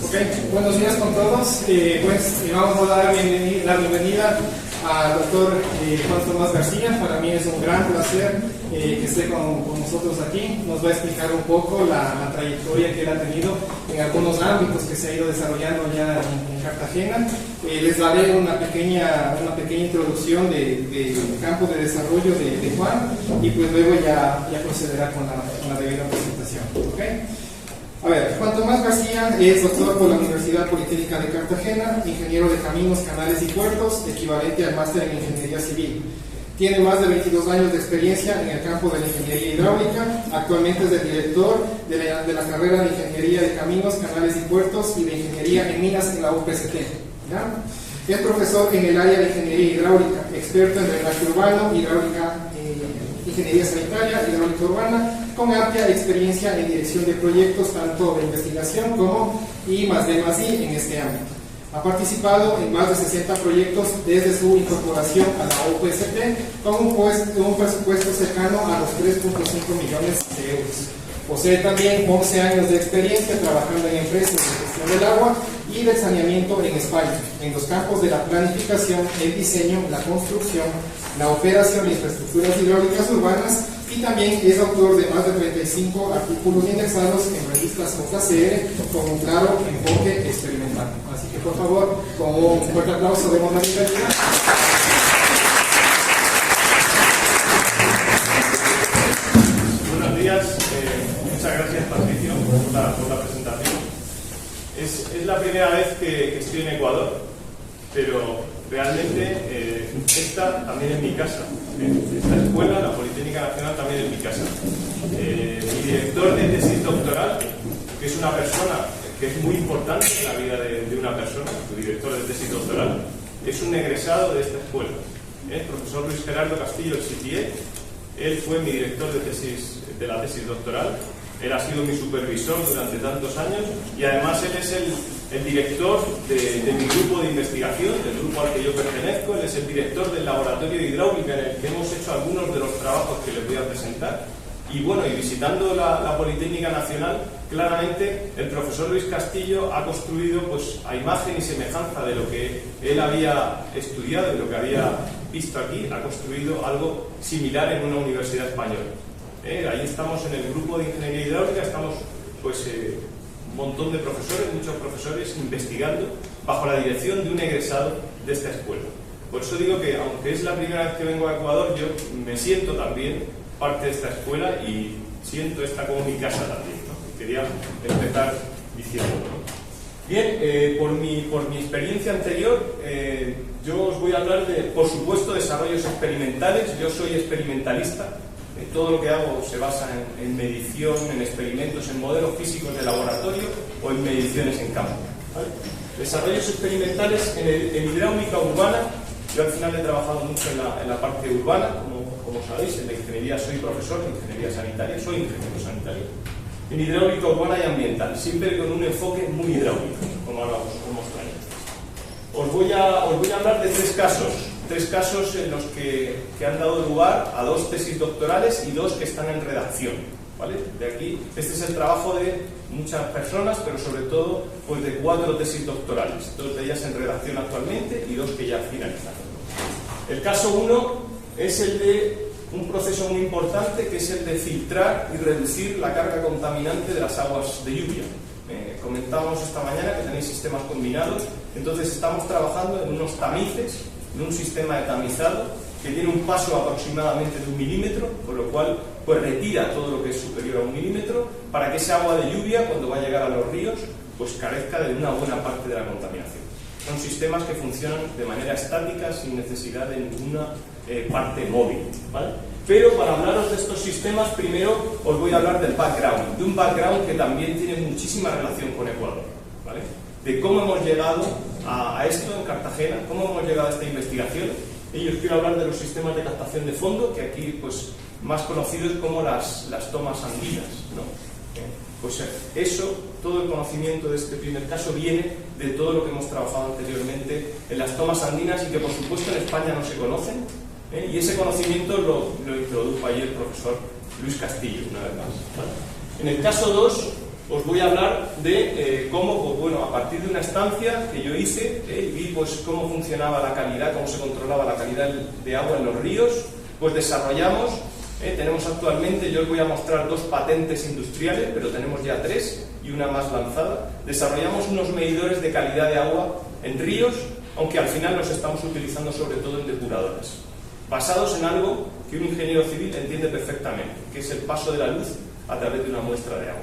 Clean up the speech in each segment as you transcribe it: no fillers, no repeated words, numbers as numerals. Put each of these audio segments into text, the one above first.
Ok, buenos días con todos. Vamos a dar la bienvenida al doctor Juan Tomás García. Para mí es un gran placer que esté con nosotros aquí. Nos va a explicar un poco la trayectoria que él ha tenido en algunos ámbitos que se ha ido desarrollando ya en Cartagena. Les daré una pequeña introducción del campo de desarrollo de Juan y pues luego ya procederá con la debida presentación. ¿Okay? A ver, Juan Tomás García es doctor por la Universidad Politécnica de Cartagena, ingeniero de caminos, canales y puertos, equivalente al máster en ingeniería civil. Tiene más de 22 años de experiencia en el campo de la ingeniería hidráulica. Actualmente es el director de la carrera de ingeniería de caminos, canales y puertos y de ingeniería en minas en la UPST. ¿Ya? Es profesor en el área de ingeniería hidráulica, experto en drenaje urbano, hidráulica, ingeniería sanitaria, hidráulica urbana, con amplia experiencia en dirección de proyectos tanto de investigación como I+D+I en este ámbito. Ha participado en más de 60 proyectos desde su incorporación a la UPST con un presupuesto cercano a los 3.5 millones de euros. Posee también 11 años de experiencia trabajando en empresas de gestión del agua y del saneamiento en España, en los campos de la planificación, el diseño, la construcción, la operación de infraestructuras hidráulicas urbanas, y también es autor de más de 35 artículos indexados en revistas JCR con un claro enfoque experimental. Así que por favor, con un fuerte aplauso demos la bienvenida. Buenos días, muchas gracias Patricio por la presentación. Es la primera vez que estoy en Ecuador, pero realmente esta también es mi casa. Esta escuela, la Politécnica Nacional, también es mi casa. Mi director de tesis doctoral, que es una persona que es muy importante en la vida de una persona, su director de tesis doctoral, es un egresado de esta escuela. El profesor Luis Gerardo Castillo, el CTE, él fue mi director de la tesis doctoral. Él ha sido mi supervisor durante tantos años y además él es el director de mi grupo de investigación, del grupo al que yo pertenezco. Él es el director del laboratorio de hidráulica en el que hemos hecho algunos de los trabajos que les voy a presentar. Y bueno, y visitando la Politécnica Nacional, claramente el profesor Luis Castillo ha construido, pues a imagen y semejanza de lo que él había estudiado, de lo que había visto aquí, ha construido algo similar en una universidad española. Ahí estamos en el grupo de ingeniería hidráulica, estamos pues un montón de profesores, muchos profesores investigando bajo la dirección de un egresado de esta escuela. Por eso digo que aunque es la primera vez que vengo a Ecuador, yo me siento también parte de esta escuela y siento esta como mi casa también, ¿no? Y quería empezar diciéndolo, ¿no? Bien, por mi experiencia anterior, yo os voy a hablar de, por supuesto, desarrollos experimentales. Yo soy experimentalista. Todo lo que hago se basa en medición, en experimentos, en modelos físicos de laboratorio o en mediciones en campo, ¿vale? Desarrollos experimentales en hidráulica urbana. Yo al final he trabajado mucho en la parte urbana, como sabéis. En la ingeniería soy profesor de ingeniería sanitaria, soy ingeniero sanitario. En hidráulica urbana y ambiental, siempre con un enfoque muy hidráulico, como ahora os mostraré. Os voy a hablar de tres casos en los que han dado lugar a 2 tesis doctorales y 2 que están en redacción, ¿vale? De aquí, este es el trabajo de muchas personas, pero sobre todo pues de 4 tesis doctorales, 2 de ellas en redacción actualmente y 2 que ya finalizaron. El caso 1 es el de un proceso muy importante, que es el de filtrar y reducir la carga contaminante de las aguas de lluvia. Comentábamos esta mañana que tenéis sistemas combinados, entonces estamos trabajando en unos tamices, en un sistema de tamizado que tiene un paso aproximadamente de 1 milímetro, con lo cual pues retira todo lo que es superior a 1 milímetro para que ese agua de lluvia, cuando va a llegar a los ríos, pues carezca de una buena parte de la contaminación. Son sistemas que funcionan de manera estática, sin necesidad de ninguna parte móvil, ¿vale? Pero para hablaros de estos sistemas, primero os voy a hablar del background, de un background que también tiene muchísima relación con Ecuador, ¿vale? De cómo hemos llegado a esto en Cartagena, cómo hemos llegado a esta investigación. Y os quiero hablar de los sistemas de captación de fondo, que aquí pues más conocidos como las tomas andinas, ¿no? Pues eso, todo el conocimiento de este primer caso viene de todo lo que hemos trabajado anteriormente en las tomas andinas y que por supuesto en España no se conocen, y ese conocimiento lo introdujo ahí el profesor Luis Castillo, una vez más, ¿vale? En el caso 2 os voy a hablar de cómo, pues bueno, a partir de una estancia que yo hice, y vi pues cómo funcionaba la calidad, cómo se controlaba la calidad de agua en los ríos, pues desarrollamos, tenemos actualmente, yo os voy a mostrar 2 patentes industriales, pero tenemos ya 3 y una más lanzada. Desarrollamos unos medidores de calidad de agua en ríos, aunque al final los estamos utilizando sobre todo en depuradoras, basados en algo que un ingeniero civil entiende perfectamente, que es el paso de la luz a través de una muestra de agua.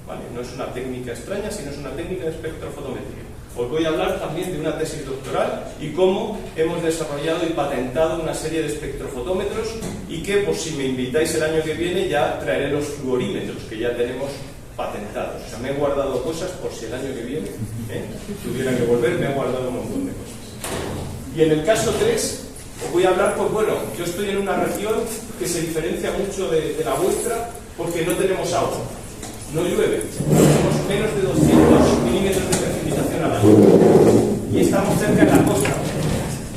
¿Vale? No es una técnica extraña, sino es una técnica de espectrofotometría. Os voy a hablar también de una tesis doctoral y cómo hemos desarrollado y patentado una serie de espectrofotómetros y que, pues si me invitáis el año que viene, ya traeré los fluorímetros que ya tenemos patentados. O sea, me he guardado cosas por si el año que viene tuviera que volver, me he guardado un montón de cosas. Y en el caso 3, os voy a hablar, pues bueno, yo estoy en una región que se diferencia mucho de la vuestra porque no tenemos agua. No llueve, tenemos menos de 200 milímetros de precipitación al año y estamos cerca de la costa.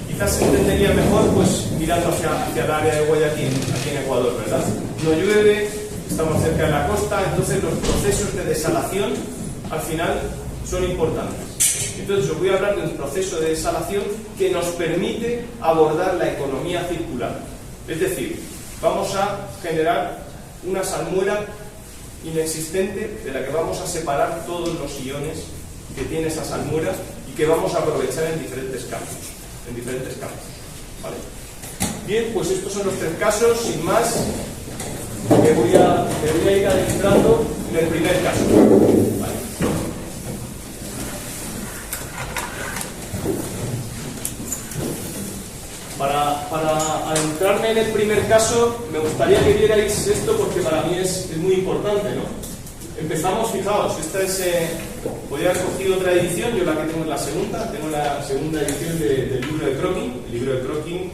Quizás se entendería mejor pues mirando hacia el área de Guayaquil, aquí en Ecuador, ¿verdad? No llueve, estamos cerca de la costa, entonces los procesos de desalación al final son importantes. Entonces os voy a hablar de un proceso de desalación que nos permite abordar la economía circular. Es decir, vamos a generar una salmuera inexistente de la que vamos a separar todos los iones que tiene esa salmuera y que vamos a aprovechar en diferentes campos. ¿Vale? Bien, pues estos son los 3 casos, sin más, me voy a ir adentrando en el primer caso. ¿Vale? Para adentrarme en el primer caso, me gustaría que vierais esto porque para mí es muy importante, ¿no? Empezamos, fijaos, esta es, podría haber cogido otra edición, yo la que tengo es la segunda, tengo la segunda edición del libro de Crokin. El libro de Crokin,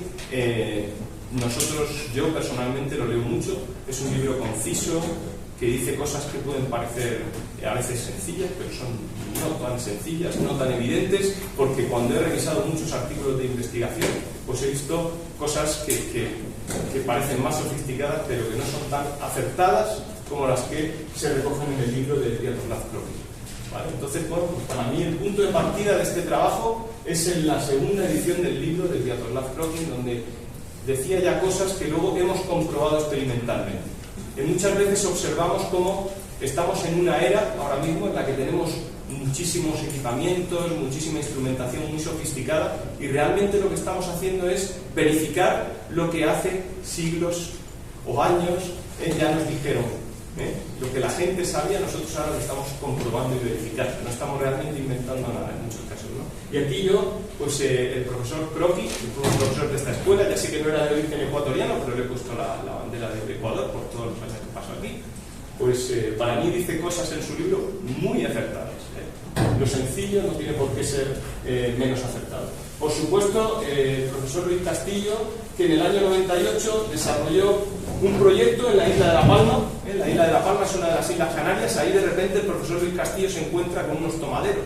yo personalmente lo leo mucho, es un libro conciso, que dice cosas que pueden parecer a veces sencillas, pero son no tan sencillas, no tan evidentes, porque cuando he revisado muchos artículos de investigación, pues he visto cosas que parecen más sofisticadas, pero que no son tan acertadas como las que se recogen en el libro de Sviatoslav Crokin. ¿Vale? Entonces, bueno, pues para mí el punto de partida de este trabajo es en la segunda edición del libro de Sviatoslav Crokin, donde decía ya cosas que luego hemos comprobado experimentalmente. Muchas veces observamos cómo estamos en una era ahora mismo en la que tenemos muchísimos equipamientos, muchísima instrumentación muy sofisticada y realmente lo que estamos haciendo es verificar lo que hace siglos o años ya nos dijeron. Lo que la gente sabía, nosotros ahora lo estamos comprobando y verificando, no estamos realmente inventando nada en muchos casos, ¿no? Y aquí yo, pues el profesor Crokin, un profesor de esta escuela, ya sé que no era de origen ecuatoriano, pero le he puesto la bandera de Ecuador por todos los años que paso aquí, pues para mí dice cosas en su libro muy acertadas. Lo sencillo no tiene por qué ser menos acertado. Por supuesto, el profesor Luis Castillo, que en el año 98 desarrolló un proyecto en la isla de La Palma. La isla de La Palma es una de las Islas Canarias. Ahí de repente el profesor Luis Castillo se encuentra con unos tomaderos,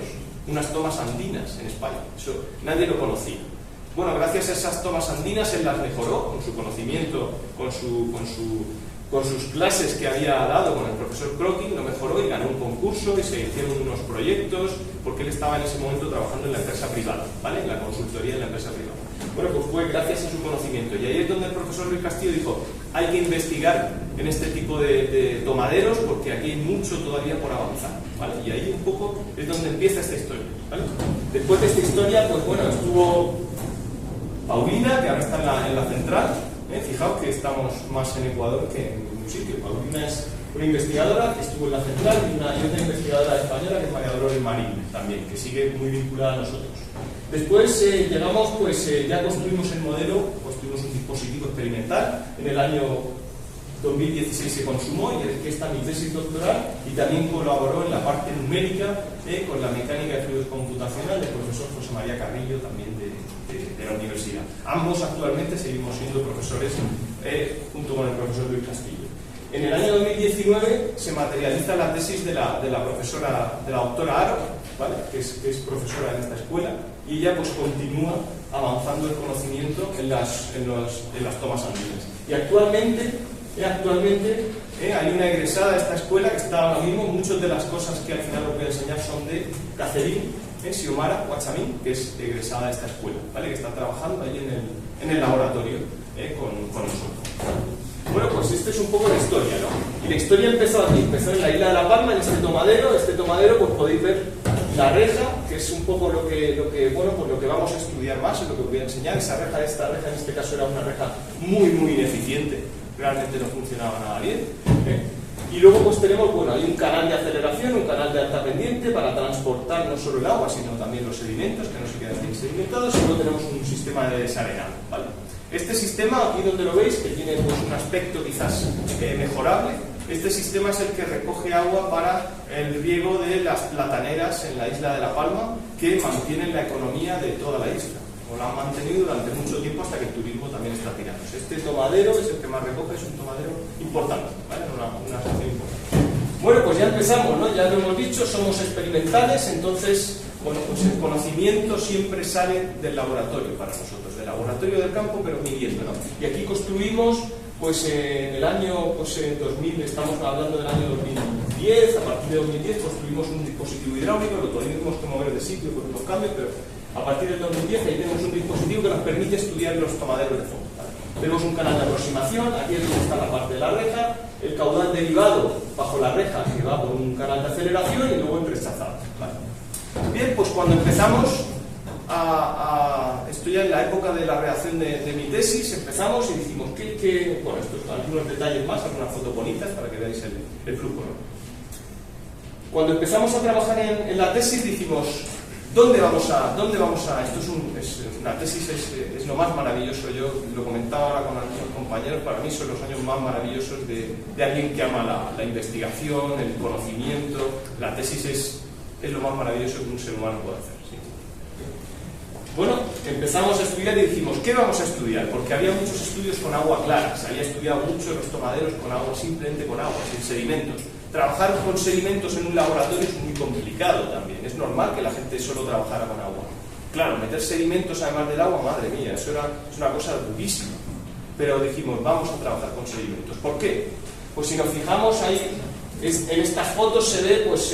unas tomas andinas en España. Eso nadie lo conocía. Bueno, gracias a esas tomas andinas él las mejoró con su conocimiento, con sus clases que había dado con el profesor Crokin, lo mejoró y ganó un concurso y se hicieron unos proyectos porque él estaba en ese momento trabajando en la empresa privada, ¿vale? En la consultoría de la empresa privada. Bueno, pues fue gracias a su conocimiento y ahí es donde el profesor Luis Castillo dijo hay que investigar en este tipo de tomaderos porque aquí hay mucho todavía por avanzar, ¿vale? Y ahí un poco es donde empieza esta historia, ¿vale? Después de esta historia, pues bueno, estuvo Paulina, que ahora está en la central. Fijaos que estamos más en Ecuador que en ningún sitio. Paulina es una investigadora que estuvo en la central y otra investigadora española que es María Dolores Marín también, que sigue muy vinculada a nosotros. Después llegamos, pues ya construimos el modelo, construimos un dispositivo experimental. En el año 2016 se consumó y aquí está mi tesis doctoral y también colaboró en la parte numérica con la mecánica de fluidos computacional del profesor José María Carrillo también de la universidad. Ambos actualmente seguimos siendo profesores junto con el profesor Luis Castillo. En el año 2019 se materializa la tesis de la doctora Aro, ¿vale? que es profesora en esta escuela, y ella pues continúa avanzando el conocimiento en las tomas andinas. Y actualmente Hay una egresada de esta escuela que está ahora mismo, muchas de las cosas que al final os voy a enseñar son de Catherine Xiomara Guachamín, que es egresada de esta escuela, ¿vale? Que está trabajando ahí en el laboratorio con nosotros. Bueno, pues este es un poco la historia, ¿no? Y la historia empezó aquí, empezó en la isla de La Palma, en este tomadero. Este tomadero, pues podéis ver la reja, que es un poco lo que vamos a estudiar más, es lo que os voy a enseñar. Esta reja en este caso era una reja muy ineficiente, realmente no funcionaba nada bien. Y luego pues tenemos, bueno, hay un canal de aceleración, un canal de alta pendiente para transportar no solo el agua, sino también los sedimentos, que no se quedan sedimentados, y luego tenemos un sistema de desarenado, ¿vale? Este sistema, aquí donde lo veis, que tiene pues un aspecto quizás mejorable, este sistema es el que recoge agua para el riego de las plataneras en la isla de La Palma, que mantienen la economía de toda la isla, o la han mantenido durante mucho tiempo hasta que el turismo también está tirándose. Este tomadero es el que más recoge, es un tomadero importante, ¿vale? Una estación importante. Bueno, pues ya empezamos, ¿no? Ya lo hemos dicho, somos experimentales, entonces, bueno, pues el conocimiento siempre sale del laboratorio para nosotros, del laboratorio del campo, pero midiendo, ¿no? Y aquí construimos, pues en el año, pues en 2000, estamos hablando del año 2010, a partir de 2010 construimos un dispositivo hidráulico, lo tuvimos que mover de sitio por unos cambios, pero a partir del 2010 ahí tenemos un dispositivo que nos permite estudiar los tomaderos de fondo, ¿vale? Tenemos un canal de aproximación, aquí es donde está la parte de la reja, el caudal derivado bajo la reja que va por un canal de aceleración y luego el rechazado, ¿vale? Bien, pues cuando empezamos esto ya en la época de la redacción de mi tesis, empezamos y dijimos bueno, estos algunos detalles más, algunas fotos bonitas para que veáis el flujo, ¿no? Cuando empezamos a trabajar en la tesis dijimos, ¿dónde vamos a esto la tesis es lo más maravilloso? Yo lo comentaba ahora con algunos compañeros, para mí son los años más maravillosos de alguien que ama la investigación, el conocimiento. La tesis es lo más maravilloso que un ser humano puede hacer, ¿sí? Bueno, empezamos a estudiar y dijimos, ¿qué vamos a estudiar? Porque había muchos estudios con agua clara, se había estudiado mucho en los tomaderos con agua, simplemente con agua, sin sedimentos. Trabajar con sedimentos en un laboratorio es muy complicado también, es normal que la gente solo trabajara con agua. Claro, meter sedimentos además del agua, madre mía, eso es una cosa durísima. Pero dijimos, vamos a trabajar con sedimentos. ¿Por qué? Pues si nos fijamos ahí, en estas fotos se ve pues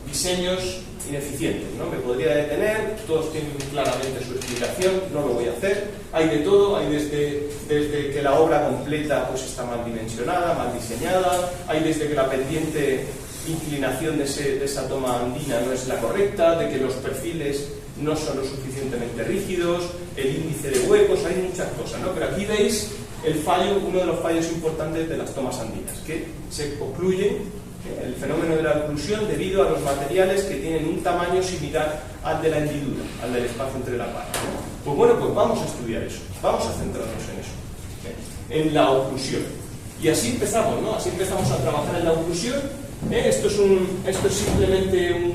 diseños ineficientes, ¿no? Me podría detener, todos tienen claramente su explicación, no lo voy a hacer. Hay de todo, hay desde que la obra completa pues está mal dimensionada, mal diseñada, hay desde que la pendiente inclinación de esa toma andina no es la correcta, de que los perfiles no son lo suficientemente rígidos, el índice de huecos, hay muchas cosas, ¿no? Pero aquí veis el fallo, uno de los fallos importantes de las tomas andinas, que se ocluyen, el fenómeno de la oclusión debido a los materiales que tienen un tamaño similar al de la hendidura, al del espacio entre la parte. Pues bueno, pues vamos a estudiar eso, vamos a centrarnos en eso, en la oclusión. Y así empezamos, ¿no? Así empezamos a trabajar en la oclusión. Esto es simplemente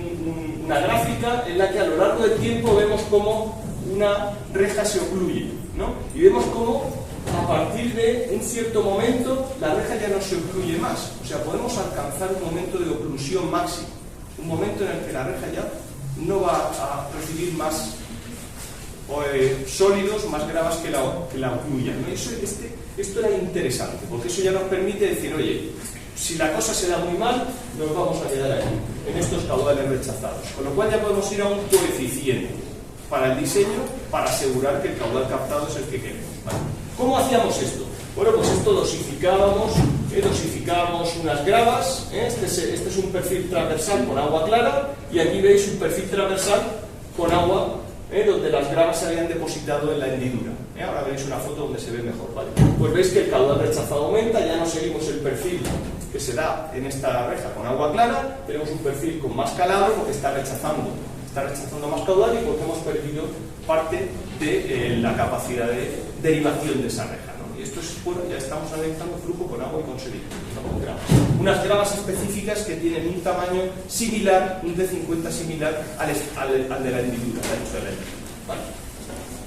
una gráfica en la que a lo largo del tiempo vemos cómo una reja se ocluye, ¿no? Y vemos cómo a partir de un cierto momento la reja ya no se ocluye más, o sea, podemos alcanzar un momento de oclusión máximo, un momento en el que la reja ya no va a recibir más sólidos, más gravas que la ocluyan, ¿no? Esto era interesante, porque eso ya nos permite decir, oye, si la cosa se da muy mal, nos vamos a quedar aquí, en estos caudales rechazados, con lo cual ya podemos ir a un coeficiente para el diseño, para asegurar que el caudal captado es el que queremos, ¿vale? ¿Cómo hacíamos esto? Bueno, pues esto dosificábamos unas gravas, este es un perfil transversal con agua clara, y aquí veis un perfil transversal con agua, donde las gravas se habían depositado en la hendidura. Ahora veréis una foto donde se ve mejor, ¿vale? Pues veis que el caudal rechazado aumenta, ya no seguimos el perfil que se da en esta reja con agua clara, tenemos un perfil con más calado porque está rechazando más caudal y porque hemos perdido parte de la capacidad de derivación de esa reja, ¿no? Y esto es, bueno, ya estamos analizando flujo con agua y con sedimentos, no con gravas. Unas gravas específicas que tienen un tamaño similar, un D50 similar al de la hendidura, ¿vale?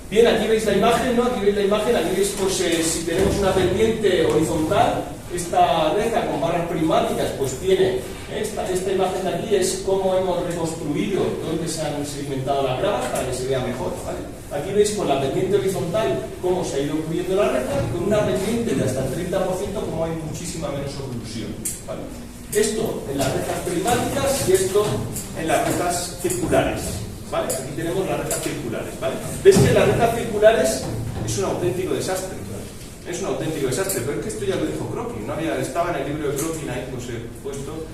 Bien, aquí veis la imagen, ¿no? Aquí veis pues si tenemos una pendiente horizontal, esta reja con barras prismáticas pues tiene esta imagen de aquí, es cómo hemos reconstruido dónde se han sedimentado las gravas para que se vea mejor, ¿vale? Aquí veis con la pendiente horizontal cómo se ha ido ocluyendo la reja y con una pendiente de hasta el 30% como hay muchísima menos oclusión, ¿vale? Esto en las rejas prismáticas y esto en las rejas circulares, ¿vale? Aquí tenemos las rejas circulares, ¿vale? Veis que las rejas circulares es un auténtico desastre, ¿vale? Es un auténtico desastre, pero es que esto ya lo dijo Crockin, ¿no? Estaba en el libro de Crockin ahí pues puesto,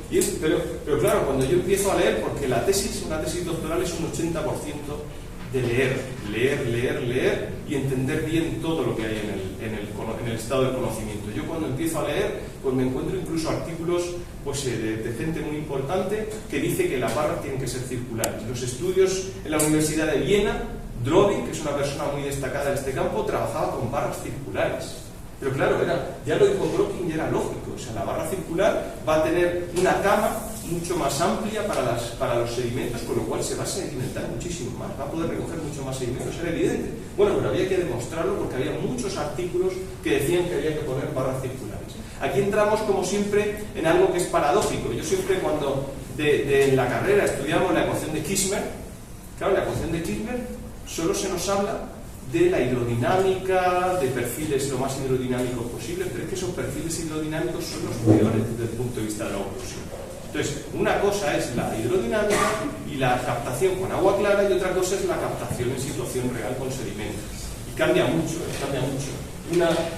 pero claro, cuando yo empiezo a leer, porque una tesis doctoral es un 80% de leer y entender bien todo lo que hay en el estado del conocimiento. Yo cuando empiezo a leer, pues me encuentro incluso artículos pues, de gente muy importante que dice que las barras tienen que ser circulares. Los estudios en la Universidad de Viena, Drobi, que es una persona muy destacada en este campo, trabajaba con barras circulares. Pero claro, ya lo dijo Crockin y era lógico. O sea, la barra circular va a tener una cama mucho más amplia para los sedimentos, con lo cual se va a sedimentar muchísimo más, va a poder recoger mucho más sedimentos, era evidente. Bueno, pero había que demostrarlo porque había muchos artículos que decían que había que poner barras circulares. Aquí entramos, como siempre, en algo que es paradójico. Yo siempre cuando en la carrera estudiamos la ecuación de Kirchner, claro, la ecuación de Kirchner solo se nos habla de la hidrodinámica, de perfiles lo más hidrodinámicos posible, pero es que esos perfiles hidrodinámicos son los peores desde el punto de vista de la oclusión. Entonces, una cosa es la hidrodinámica y la captación con agua clara y otra cosa es la captación en situación real con sedimentos. Y cambia mucho, cambia mucho.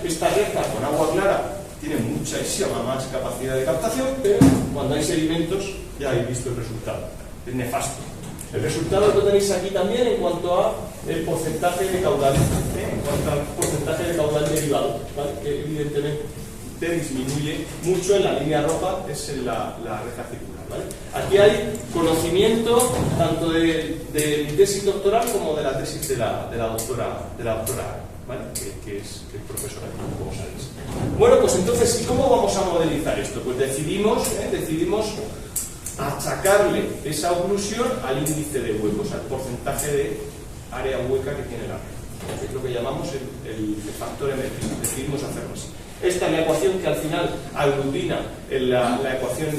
Esta reja con agua clara tiene muchísima más capacidad de captación, pero cuando hay sedimentos ya habéis visto el resultado. Es nefasto. El resultado lo tenéis aquí también en cuanto a el porcentaje de caudal, en cuanto al porcentaje de caudal derivado, ¿vale? Que evidentemente disminuye mucho en la línea roja, es en la reja circular, ¿vale? Aquí hay conocimiento tanto de mi tesis doctoral como de la tesis de la doctora, ¿vale? que es profesora, como sabéis. Bueno, pues entonces, ¿y cómo vamos a modelizar esto? Pues decidimos achacarle esa oclusión al índice de huecos, al porcentaje de área hueca que tiene la reja. Es lo que llamamos el factor emergente. Decidimos hacerlo así. Esta es la ecuación que al final aglutina la ecuación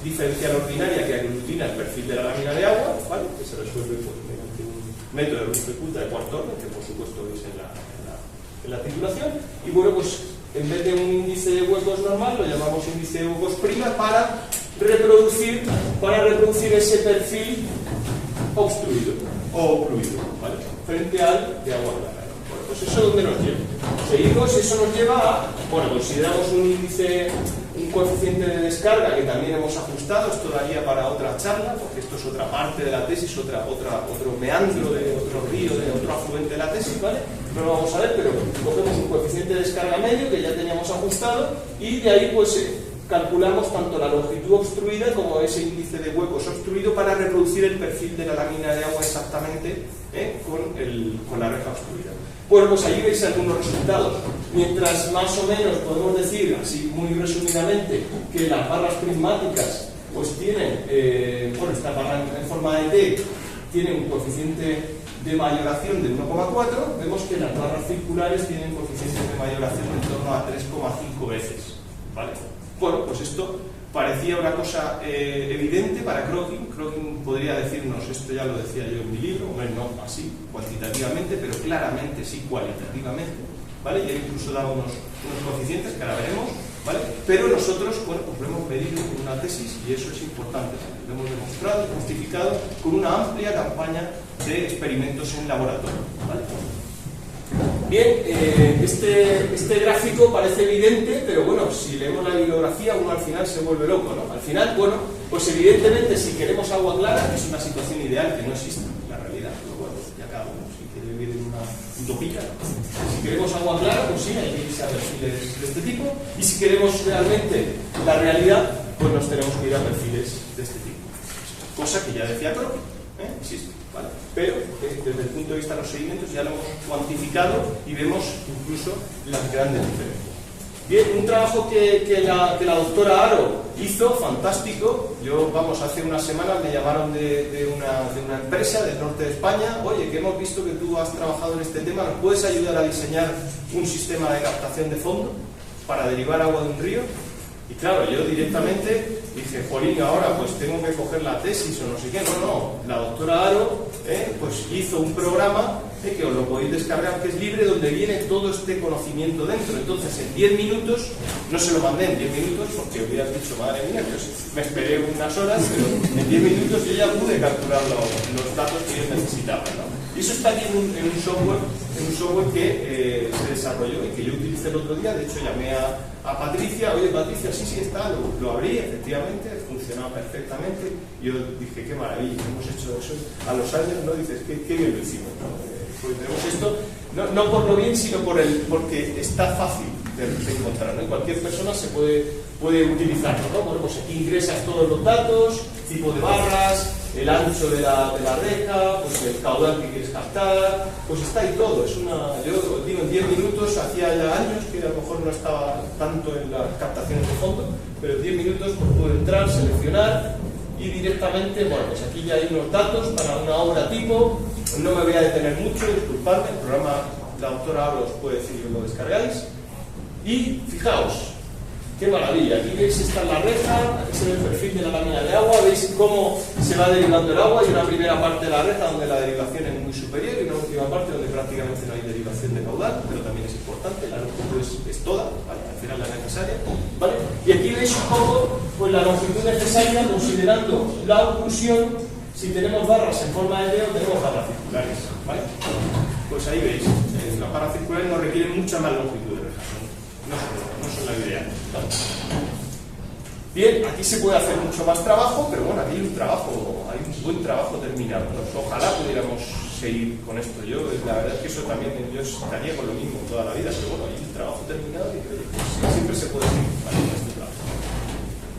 diferencial ordinaria que aglutina el perfil de la lámina de agua, ¿vale? Que se resuelve pues, mediante un método de Runge-Kutta de cuarto orden, que por supuesto veis en la titulación. Y bueno, pues en vez de un índice de huecos normal, lo llamamos índice de huecos prima para reproducir ese perfil obstruido o ocluido, ¿vale? Frente al de agua clara. Bueno, pues eso ¿dónde nos lleva? Seguimos, eso nos lleva a, bueno, consideramos un coeficiente de descarga que también hemos ajustado, esto daría para otra charla, porque esto es otra parte de la tesis, otro meandro de otro río, de otro afluente de la tesis, ¿vale? No lo vamos a ver, pero cogemos un coeficiente de descarga medio que ya teníamos ajustado y de ahí pues calculamos tanto la longitud obstruida como ese índice de huecos obstruido para reproducir el perfil de la lámina de agua exactamente con la reja obstruida. Bueno, pues ahí veis algunos resultados. Mientras más o menos podemos decir, así muy resumidamente, que las barras prismáticas pues tienen, esta barra en forma de T tiene un coeficiente de mayoración de 1,4, vemos que las barras circulares tienen coeficientes de mayoración en torno a 3,5 veces, ¿vale? Bueno, pues esto parecía una cosa evidente para Crockin. Crockin podría decirnos, esto ya lo decía yo en mi libro, hombre, no así cuantitativamente, pero claramente sí cualitativamente, ¿vale? Y incluso daba unos coeficientes que ahora veremos, ¿vale? Pero nosotros, bueno, pues lo hemos medido con una tesis y eso es importante, lo hemos demostrado y justificado con una amplia campaña de experimentos en laboratorio, ¿vale? Bien, este gráfico parece evidente, pero bueno, si leemos la bibliografía uno al final se vuelve loco, ¿no? Al final, bueno, pues evidentemente si queremos agua clara, que es una situación ideal que no existe en la realidad, pero bueno, ya cada uno si quiere vivir en una utopía, ¿no? Si queremos agua clara, pues sí, hay que irse a perfiles de este tipo, y si queremos realmente la realidad, pues nos tenemos que ir a perfiles de este tipo. Cosa que ya decía Crockin, existe. ¿Vale? Pero desde el punto de vista de los sedimentos ya lo hemos cuantificado y vemos incluso las grandes diferencias. Bien, un trabajo que la doctora Aro hizo, fantástico. Hace unas semanas me llamaron de una empresa del norte de España. Oye, que hemos visto que tú has trabajado en este tema, ¿nos puedes ayudar a diseñar un sistema de captación de fondo para derivar agua de un río? Y claro, yo directamente dije, jolín, ahora pues tengo que coger la tesis o no sé qué. No, la doctora Aro pues hizo un programa que os lo podéis descargar, que es libre, donde viene todo este conocimiento dentro. Entonces, en 10 minutos, no se lo mandé en 10 minutos, porque hubieras dicho, madre mía, pues me esperé unas horas, pero en 10 minutos yo ya pude capturar los datos que yo necesitaba, ¿no? Y eso está aquí en un software que se desarrolló y que yo utilicé el otro día. De hecho, llamé a Patricia, oye Patricia, sí está, lo abrí, efectivamente, funcionaba perfectamente. Y yo dije, qué maravilla, hemos hecho eso a los años, ¿no? Dices, qué bien lo hicimos, ¿no? Pues tenemos esto, no por lo bien, sino porque está fácil de encontrar, ¿no? Y cualquier persona se puede utilizarlo, ¿no? Bueno, pues aquí ingresas todos los datos, tipo de barras, el ancho de la reja, pues el caudal que quieres captar, pues está ahí todo. Yo digo, en 10 minutos, hacía ya años que a lo mejor no estaba tanto en las captaciones de fondo, pero en 10 minutos pues puedo entrar, seleccionar y directamente, bueno, pues aquí ya hay unos datos para una obra tipo. No me voy a detener mucho, disculpadme, el programa, la doctora Aro os puede decir que lo descargáis. Y fijaos, qué maravilla, aquí veis esta es la reja, aquí se ve el perfil de la lámina de agua, veis cómo se va derivando el agua. Hay una primera parte de la reja donde la derivación es muy superior y una última parte donde prácticamente no hay derivación de caudal, pero también es importante, la longitud es toda, ¿vale? Al final la necesaria, ¿vale? Y aquí veis un poco pues, la longitud necesaria considerando la oclusión. Si tenemos barras en forma de dedo, tenemos barras circulares, ¿vale? Pues ahí veis, las barras circulares nos requieren mucha más longitud de reja, no son la ideal, ¿vale? Bien, aquí se puede hacer mucho más trabajo, pero bueno, aquí hay un buen trabajo terminado, ¿no? Ojalá pudiéramos seguir con esto. La verdad es que eso también, yo estaría con lo mismo toda la vida, pero bueno, hay un trabajo terminado y pues, siempre se puede seguir, ¿vale? Con este trabajo.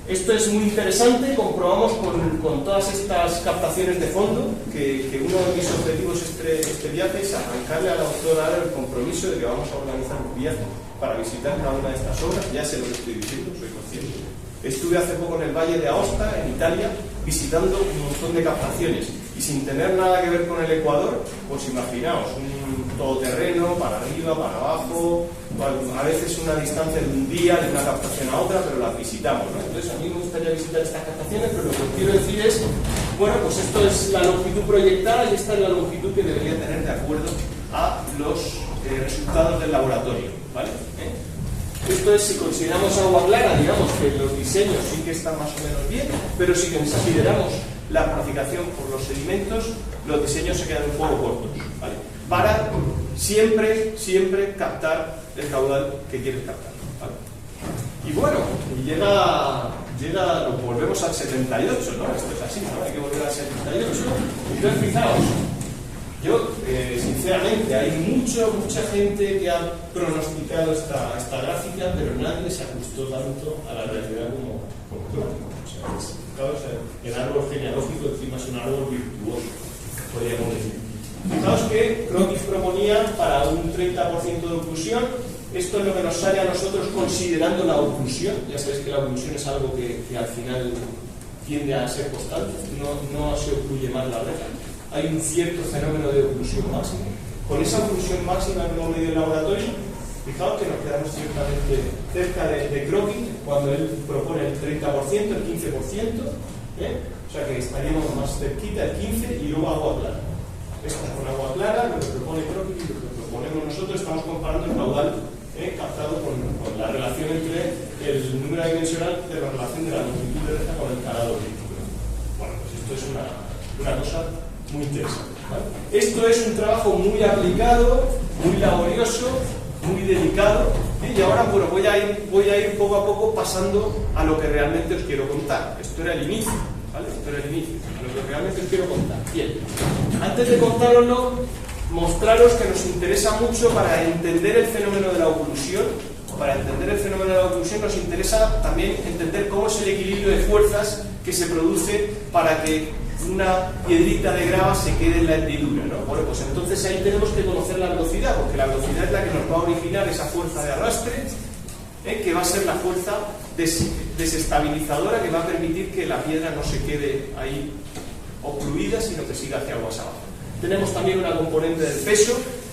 Esto es muy interesante, comprobamos con todas estas captaciones de fondo que uno de mis objetivos este viaje es arrancarle a la doctora Aro el compromiso de que vamos a organizar un viaje para visitar cada una de estas obras. Ya sé lo que estoy diciendo, soy consciente. Estuve hace poco en el Valle de Aosta, en Italia, visitando un montón de captaciones y sin tener nada que ver con el Ecuador, pues imaginaos, un todoterreno, para arriba, para abajo, a veces una distancia de un día de una captación a otra, pero las visitamos, ¿no? Entonces a mí me gustaría visitar estas captaciones, pero lo que quiero decir es, bueno, pues esto es la longitud proyectada y esta es la longitud que debería tener de acuerdo a los resultados del laboratorio, ¿vale? Esto es, si consideramos agua clara, digamos que los diseños sí que están más o menos bien, pero si consideramos la purificación por los sedimentos, los diseños se quedan un poco cortos, ¿vale? Para siempre captar el caudal que quieres captar, ¿vale? Y bueno, nos volvemos al 78, ¿no? Esto es así, ¿no? Hay que volver al 78. Entonces, fijaos, yo, sinceramente, hay mucha gente que ha pronosticado esta gráfica, pero nadie se ajustó tanto a la realidad como Croquis. O sea, fijaos, el árbol genealógico encima es un árbol virtuoso, podríamos decir. Fijaos que Croquis proponía para un 30% de oclusión. Esto es lo que nos sale a nosotros considerando la oclusión. Ya sabéis que la oclusión es algo que al final tiende a ser constante, no se ocluye más la reja. Hay un cierto fenómeno de oclusión máxima. Con esa oclusión máxima que hemos medido en el laboratorio, fijaos que nos quedamos ciertamente cerca de Croquis cuando él propone el 30%, el 15%, o sea que estaríamos más cerquita, el 15%, y luego agua clara. Esta con agua clara, lo que propone Croquis y lo que proponemos nosotros, estamos comparando el caudal captado con la relación entre el número dimensional de la relación de la longitud de reja con el calado líquido. Bueno, pues esto es una cosa muy interesante, ¿vale? Esto es un trabajo muy aplicado, muy laborioso, muy dedicado, y ahora bueno, voy a ir poco a poco pasando a lo que realmente os quiero contar. Esto era el inicio, ¿vale? Esto era el inicio, a lo que realmente os quiero contar. Bien, antes de contároslo, mostraros que nos interesa mucho para entender el fenómeno de la oclusión. Para entender el fenómeno de la oclusión nos interesa también entender cómo es el equilibrio de fuerzas que se produce para que una piedrita de grava se quede en la hendidura, ¿no? Bueno, pues entonces ahí tenemos que conocer la velocidad, porque la velocidad es la que nos va a originar esa fuerza de arrastre, que va a ser la fuerza desestabilizadora que va a permitir que la piedra no se quede ahí ocluida, sino que siga hacia aguas abajo. Tenemos también una componente del peso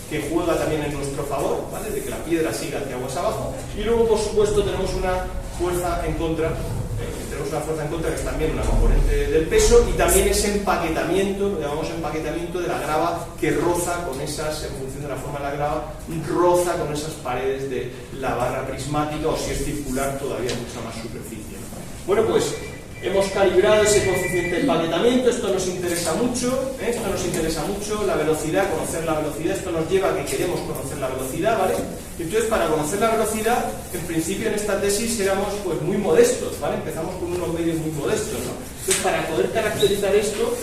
que juega también en nuestro favor, ¿vale? De que la piedra siga hacia aguas abajo. Y luego, por supuesto, tenemos una fuerza en contra, tenemos una fuerza en contra que es también una componente del peso, y también ese empaquetamiento, lo llamamos empaquetamiento de la grava, que roza con esas, en función de la forma de la grava, roza con esas paredes de la barra prismática, o si es circular todavía mucha más superficie, ¿no? Bueno, pues hemos calibrado ese coeficiente de empaquetamiento. Esto nos interesa mucho, la velocidad, conocer la velocidad. Esto nos lleva a que queremos conocer la velocidad, ¿vale? Entonces, para conocer la velocidad, en principio en esta tesis éramos pues muy modestos, ¿vale? Empezamos con unos medios muy modestos, ¿no? Entonces, para poder caracterizar esto,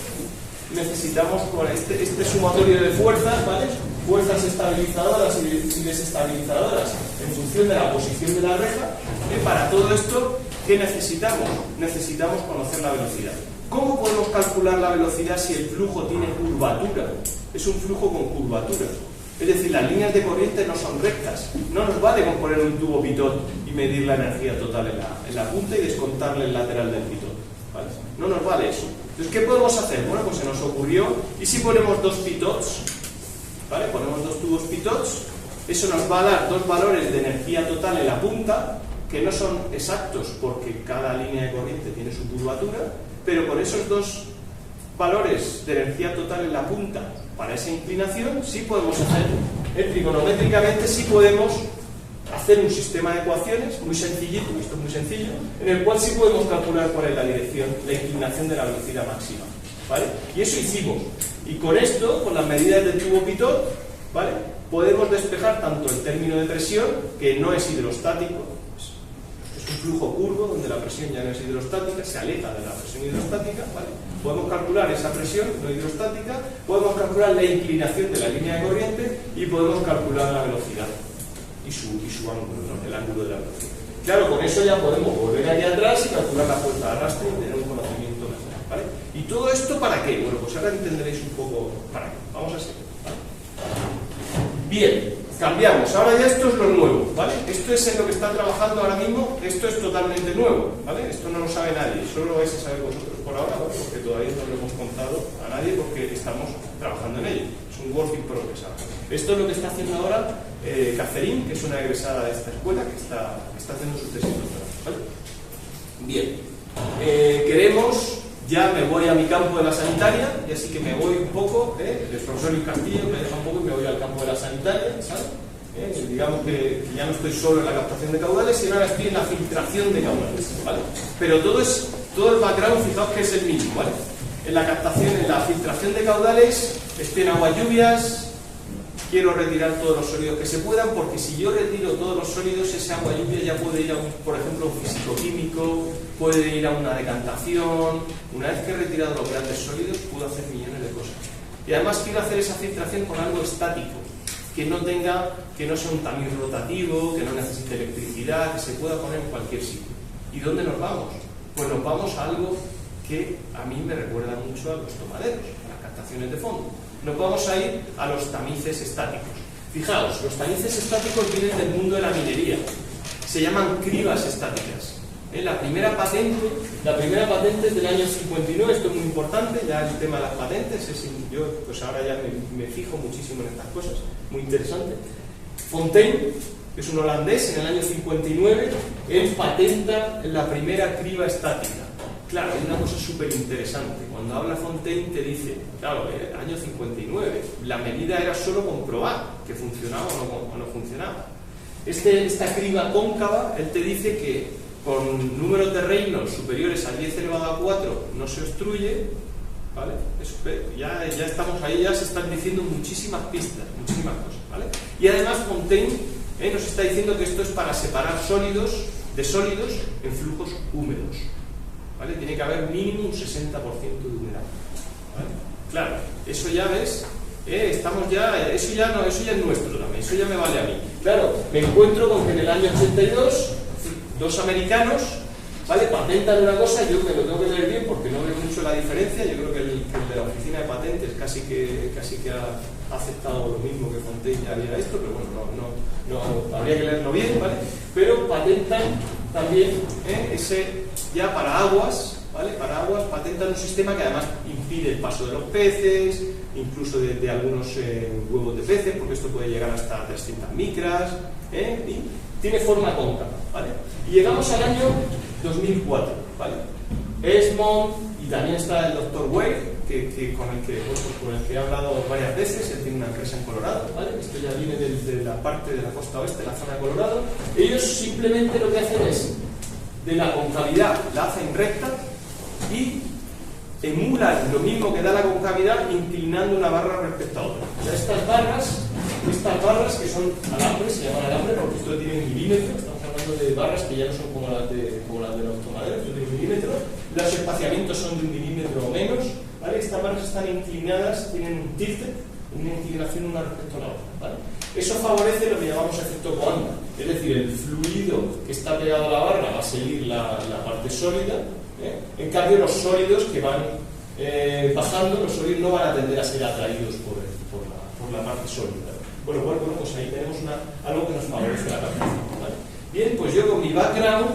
necesitamos este sumatorio de fuerzas, ¿vale? Fuerzas estabilizadoras y desestabilizadoras en función de la posición de la reja. Para todo esto, ¿qué necesitamos? Necesitamos conocer la velocidad. ¿Cómo podemos calcular la velocidad si el flujo tiene curvatura? Es un flujo con curvatura. Es decir, las líneas de corriente no son rectas. No nos vale con poner un tubo pitot y medir la energía total en la punta y descontarle el lateral del pitot, ¿vale? No nos vale eso. Entonces, ¿qué podemos hacer? Bueno, pues se nos ocurrió, ¿y si ponemos dos pitots? ¿Vale? Ponemos dos tubos pitots. Eso nos va a dar dos valores de energía total en la punta, que no son exactos porque cada línea de corriente tiene su curvatura, pero con esos dos valores de energía total en la punta para esa inclinación sí podemos hacer, trigonométricamente sí podemos hacer un sistema de ecuaciones muy sencillito, esto es muy sencillo, en el cual sí podemos calcular cuál es la dirección, la inclinación de la velocidad máxima, ¿vale? Y eso hicimos, y con esto, con las medidas del tubo pitot, ¿vale?, podemos despejar tanto el término de presión, que no es hidrostático, un flujo curvo donde la presión ya no es hidrostática, se aleja de la presión hidrostática, ¿vale? Podemos calcular esa presión no hidrostática, podemos calcular la inclinación de la línea de corriente y podemos calcular la velocidad y su ángulo, ¿no?, el ángulo de la velocidad. Claro, con eso ya podemos volver aquí atrás y calcular la fuerza de arrastre y tener un conocimiento mejor, ¿vale? ¿Y todo esto para qué? Bueno, pues ahora entenderéis un poco para qué. Vamos a seguir, ¿vale? Bien, cambiamos. Ahora ya esto es lo nuevo, ¿vale? Esto es en lo que está trabajando ahora mismo, esto es totalmente nuevo, ¿vale? Esto no lo sabe nadie, solo lo vais a saber vosotros por ahora, ¿vale? Porque todavía no lo hemos contado a nadie porque estamos trabajando en ello. Es un work in progress ahora. Esto es lo que está haciendo ahora Catherine, que es una egresada de esta escuela, que está haciendo su tesis doctoral, ¿vale? Bien. Queremos... Ya me voy a mi campo de la sanitaria, y así que me voy un poco, el profesor Luis Castillo me deja un poco y me voy al campo de la sanitaria, ¿sabes? Digamos que ya no estoy solo en la captación de caudales, sino ahora estoy en la filtración de caudales, ¿vale? Pero todo el background, fijaos que es el mismo, ¿vale? En la captación, en la filtración de caudales, estoy en aguas lluvias, quiero retirar todos los sólidos que se puedan, porque si yo retiro todos los sólidos, ese agua lluvia ya puede ir a por ejemplo, un físico-químico, puede ir a una decantación. Una vez que he retirado los grandes sólidos, puedo hacer millones de cosas. Y además quiero hacer esa filtración con algo estático, que no sea un tamiz rotativo, que no necesite electricidad, que se pueda poner en cualquier sitio. ¿Y dónde nos vamos? Pues nos vamos a algo que a mí me recuerda mucho a los tomaderos, a las captaciones de fondo. Nos vamos a ir a los tamices estáticos. Fijaos, los tamices estáticos vienen del mundo de la minería. Se llaman cribas estáticas. La primera patente es del año 59, esto es muy importante, ya el tema de las patentes, yo pues ahora ya me fijo muchísimo en estas cosas, muy interesante. Fontaine, que es un holandés, en el año 59, él patenta la primera criba estática. Claro, hay una cosa súper interesante. Cuando habla Fontaine te dice, claro, año 59, la medida era solo comprobar que funcionaba o no funcionaba. Esta criba cóncava, él te dice que con números de reinos superiores a 10 elevado a 4 no se obstruye, ¿vale? Ya estamos ahí, ya se están diciendo muchísimas pistas, muchísimas cosas, ¿vale? Y además Fontaine nos está diciendo que esto es para separar sólidos de sólidos en flujos húmedos, ¿vale? Tiene que haber mínimo un 60% de humedad, ¿vale? Claro, eso ya ves, estamos ya, eso ya es nuestro también, eso ya me vale a mí. Claro, me encuentro con que en el año 82 dos americanos, ¿vale?, patentan una cosa, yo me lo tengo que leer bien porque no veo mucho la diferencia. Yo creo que el de la oficina de patentes casi que ha aceptado lo mismo que Fontaine ya había esto, pero bueno, no habría que leerlo bien, ¿vale? Pero patentan también ya para aguas, ¿vale? Para aguas patentan un sistema que además impide el paso de los peces, incluso de algunos huevos de peces, porque esto puede llegar hasta 300 micras, tiene forma cóncava, ¿vale? Y llegamos al año 2004, ¿vale? Esmond, y también está el Dr. Wade, con el que he hablado varias veces. Él tiene una empresa en Colorado, ¿vale? Esto ya viene de la parte de la costa oeste, la zona de Colorado. Ellos simplemente lo que hacen es, de la concavidad la hacen recta y emulan lo mismo que da la concavidad inclinando una barra respecto a otra. O sea, estas barras que son alambres, se llaman alambre porque esto tiene milímetros. Estamos hablando de barras que ya no son como las de los tomaderos, esto tiene milímetros. Los espaciamientos son de 1 milímetro o menos, ¿vale? Estas barras están inclinadas, tienen un tilte, una inclinación una respecto a la otra, ¿vale? Eso favorece lo que llamamos efecto Coanda, es decir, el fluido que está pegado a la barra va a seguir la parte sólida, ¿eh? En cambio los sólidos que van bajando, los sólidos no van a tender a ser atraídos por la parte sólida. Bueno, pues ahí tenemos algo que nos favorece la captación, ¿vale? Bien, pues yo con mi background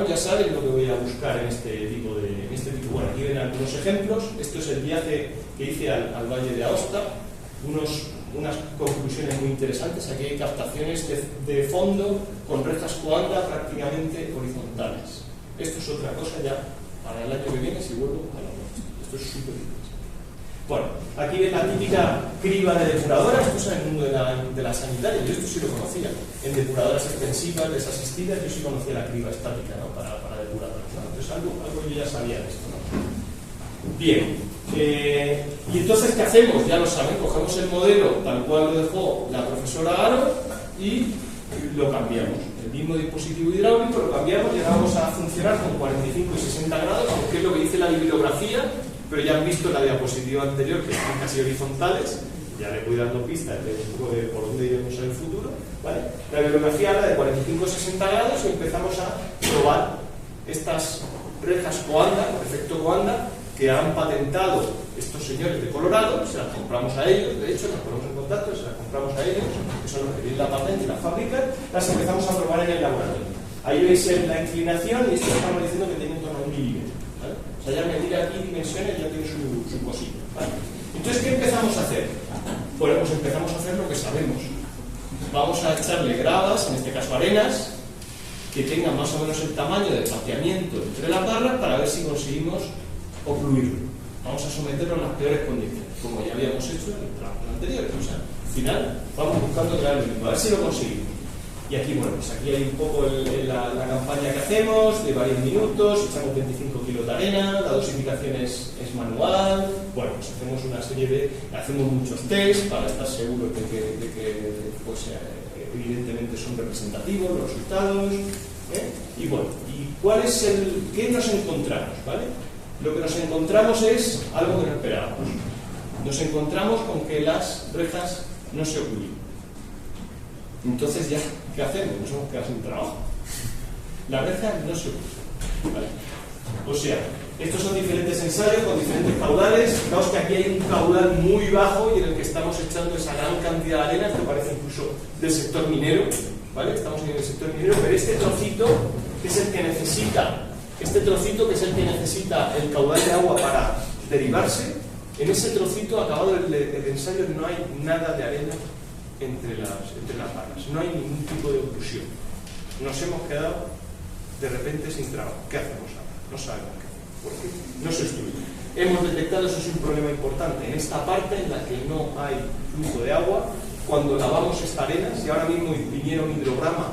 ya saben lo que voy a buscar en este tipo. Bueno, aquí ven algunos ejemplos. Esto es el viaje que hice al Valle de Aosta, unas conclusiones muy interesantes. Aquí hay captaciones de fondo con rejas Coanda prácticamente horizontales. Esto es otra cosa ya para el año que viene, si vuelvo a la noche. Esto es súper interesante. Bueno, aquí ven la típica criba de depuradora. Esto es en el mundo de la sanitaria. Yo esto sí lo conocía. En depuradoras extensivas, desasistidas, yo sí conocía la criba estática, ¿no? para depuradoras, ¿no? Entonces algo yo ya sabía de esto, ¿no? Bien, y entonces ¿qué hacemos? Ya lo saben, cogemos el modelo tal cual lo dejó la profesora Aro y lo cambiamos. El mismo dispositivo hidráulico lo cambiamos, llegamos a funcionar con 45 y 60 grados, aunque es lo que dice la bibliografía, pero ya han visto en la diapositiva anterior que están casi horizontales. Ya le voy dando pistas de por dónde iremos en el futuro, ¿vale? La bibliografía habla de 45-60 grados y empezamos a probar estas rejas Coanda, por efecto Coanda, que han patentado estos señores de Colorado. Se las compramos a ellos, de hecho, nos ponemos en contacto, se las compramos a ellos, que son los que tienen la patente y la fabrican, las empezamos a probar en el laboratorio. Ahí veis la inclinación y esto estamos diciendo que tiene en torno a 1 milímetro, ¿vale? O sea, ya medir aquí dimensiones ya tiene su cosita, ¿vale? Entonces, ¿qué empezamos a hacer? Bueno, pues empezamos a hacer lo que sabemos. Vamos a echarle gravas, en este caso arenas, que tengan más o menos el tamaño de espaciamiento entre las barras para ver si conseguimos ocluirlo. Vamos a someterlo en las peores condiciones, como ya habíamos hecho en el trabajo anterior. O sea, al final vamos buscando crear el mismo, a ver si lo conseguimos. Y aquí, bueno, pues aquí hay un poco la campaña que hacemos, de varios minutos, echamos 25 kilos de arena, la dosificación es manual. Bueno, pues hacemos una serie hacemos muchos test para estar seguros de que pues, evidentemente son representativos los resultados, ¿eh? Y bueno, ¿qué nos encontramos? ¿Vale? Lo que nos encontramos es algo que no esperábamos. Nos encontramos con que las rejas no se ocluyen. Entonces ya, ¿qué hacemos? Nos hemos quedado sin trabajo. Las rejas no se ocluyen, ¿vale? O sea, estos son diferentes ensayos con diferentes caudales. Fijaos que aquí hay un caudal muy bajo y en el que estamos echando esa gran cantidad de arena. Esto parece incluso del sector minero, ¿vale? Estamos en el sector minero, pero este trocito que es el que necesita el caudal de agua para derivarse, en ese trocito, acabado el ensayo, no hay nada de arena entre las barras, no hay ningún tipo de oclusión. Nos hemos quedado de repente sin trabajo. ¿Qué hacemos ahora? No sabemos qué hacer, porque no se estudia. Hemos detectado, eso es un problema importante, en esta parte en la que no hay flujo de agua. Cuando lavamos esta arena, si ahora mismo viniera un hidrograma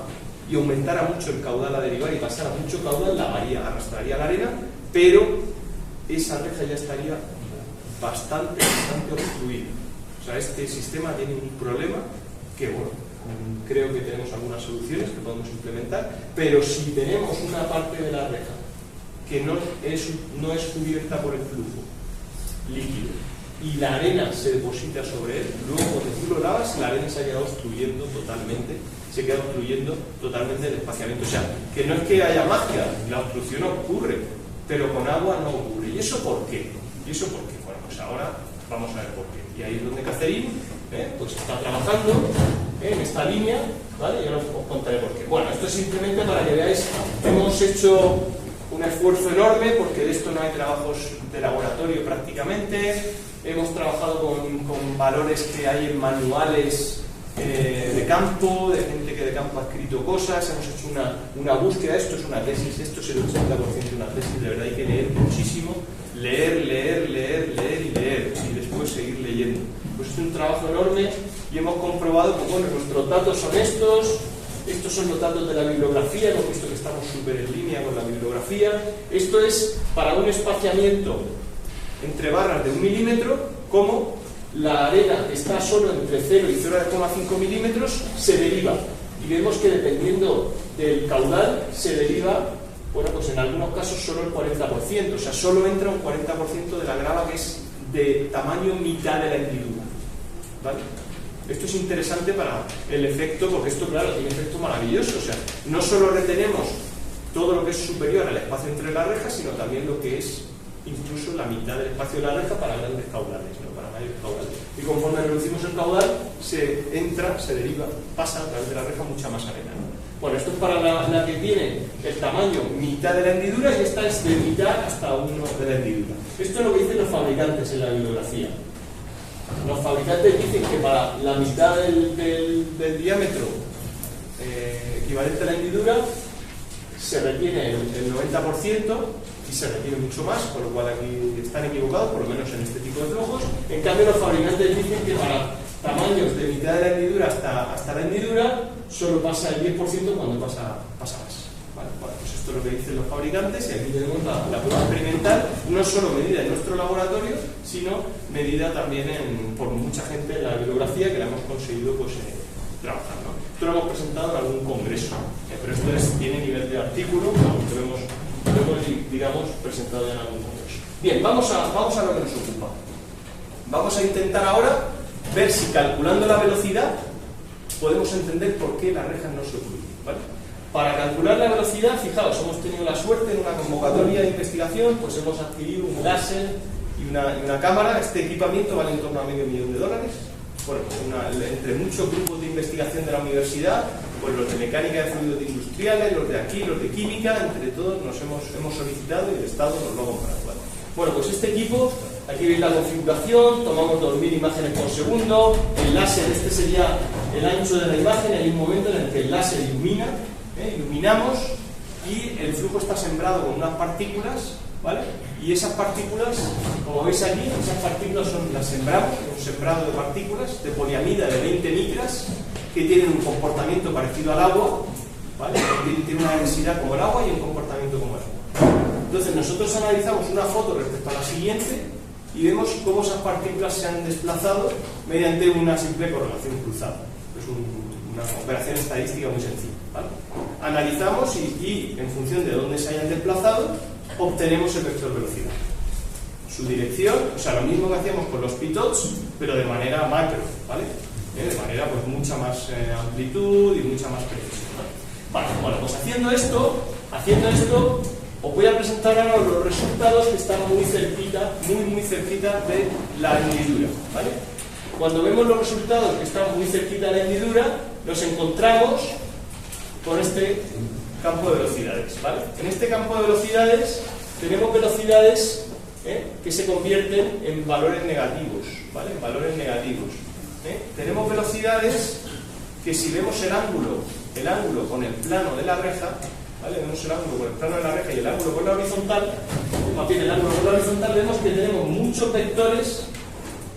y aumentara mucho el caudal a derivar y pasara mucho caudal, arrastraría la arena, pero esa reja ya estaría bastante obstruida. O sea, este sistema tiene un problema que, bueno, creo que tenemos algunas soluciones que podemos implementar, pero si tenemos una parte de la reja que no es cubierta por el flujo líquido y la arena se deposita sobre él, luego cuando tú lo lavas, la arena se ha quedado obstruyendo totalmente, el espaciamiento. O sea, que no es que haya magia, la obstrucción ocurre, pero con agua no ocurre. ¿Y eso por qué? Bueno, pues ahora vamos a ver por qué. Y ahí es donde Cacerín pues está trabajando en esta línea, ¿vale? Y ahora os contaré por qué. Bueno, esto es simplemente para que veáis, hemos hecho un esfuerzo enorme porque de esto no hay trabajos de laboratorio prácticamente. Hemos trabajado con valores que hay en manuales de campo, de gente que de campo ha escrito cosas, hemos hecho una búsqueda. Esto es una tesis, esto es el 80% de una tesis. De verdad hay que leer muchísimo, leer y después seguir leyendo. Pues es un trabajo enorme y hemos comprobado que bueno, nuestros datos son estos son los datos de la bibliografía. Hemos visto que estamos súper en línea con la bibliografía. Esto es para un espaciamiento entre barras de 1 milímetro, como la arena está solo entre 0 y 0,5 milímetros, se deriva. Y vemos que dependiendo del caudal se deriva, bueno, pues en algunos casos solo el 40%, o sea, solo entra un 40% de la grava que es de tamaño mitad de la hendidura, ¿vale? Esto es interesante para el efecto, porque esto, claro, tiene un efecto maravilloso. O sea, no solo retenemos todo lo que es superior al espacio entre las rejas, sino también lo que es incluso la mitad del espacio de la reja para grandes caudales, ¿no? Para mayores caudales. Y conforme reducimos el caudal, se deriva, pasa a través de la reja mucha más arena, ¿no? Bueno, esto es para la que tiene el tamaño mitad de la hendidura, y esta es de mitad hasta 1 de la hendidura. Esto es lo que dicen los fabricantes en la bibliografía. Los fabricantes dicen que para la mitad del diámetro equivalente a la hendidura se retiene el 90% y se retiene mucho más, con lo cual aquí están equivocados, por lo menos en este tipo de flujos. En cambio, los fabricantes dicen que para tamaños de mitad de la hendidura hasta la hendidura solo pasa el 10% cuando pasa más. ¿Vale? Bueno, pues esto es lo que dicen los fabricantes, y aquí tenemos la prueba experimental, no solo medida en nuestro laboratorio, sino medida también por mucha gente en la bibliografía, que la hemos conseguido pues, trabajar, ¿no? Esto lo hemos presentado en algún congreso, pero esto tiene nivel de artículo, lo hemos digamos, presentado ya en algún congreso. Bien, vamos a lo que nos ocupa. Vamos a intentar ahora ver si, calculando la velocidad, podemos entender por qué las rejas no se ocluyen, ¿vale? Para calcular la velocidad, fijaos, hemos tenido la suerte en una convocatoria de investigación, pues hemos adquirido un láser y una cámara. Este equipamiento vale en torno a $500.000. Bueno, entre muchos grupos de investigación de la universidad, pues los de mecánica de fluidos industriales, los de aquí, los de química, entre todos nos hemos solicitado y el Estado nos lo ha comprado, ¿vale? Bueno, pues este equipo, aquí veis la configuración, tomamos 2000 imágenes por segundo, el láser, este sería el ancho de la imagen, en el momento en el que el láser ilumina, iluminamos, y el flujo está sembrado con unas partículas, ¿vale? Y esas partículas, como veis aquí, esas partículas las sembramos, un sembrado de partículas de poliamida de 20 micras, que tienen un comportamiento parecido al agua, ¿vale? Tiene una densidad como el agua y un comportamiento como el agua. Entonces nosotros analizamos una foto respecto a la siguiente y vemos cómo esas partículas se han desplazado mediante una simple correlación cruzada. Es una operación estadística muy sencilla, ¿vale? Analizamos y en función de dónde se hayan desplazado, obtenemos el vector velocidad. Su dirección, o sea, lo mismo que hacíamos con los pitots, pero de manera macro, ¿vale? De manera pues mucha más amplitud y mucha más precisión, ¿vale? Vale, bueno, pues haciendo esto, os voy a presentar ahora los resultados que están muy cerquita de la hendidura, ¿vale? Cuando vemos los resultados que están muy cerquita de la hendidura, nos encontramos con este campo de velocidades, ¿vale? En este campo de velocidades tenemos velocidades que se convierten en valores negativos, ¿vale? En valores negativos. Tenemos velocidades que, si vemos el ángulo con el plano de la reja, ¿vale? Vemos el ángulo con el plano de la reja y el ángulo con la horizontal, más bien el ángulo con la horizontal, vemos que tenemos muchos vectores,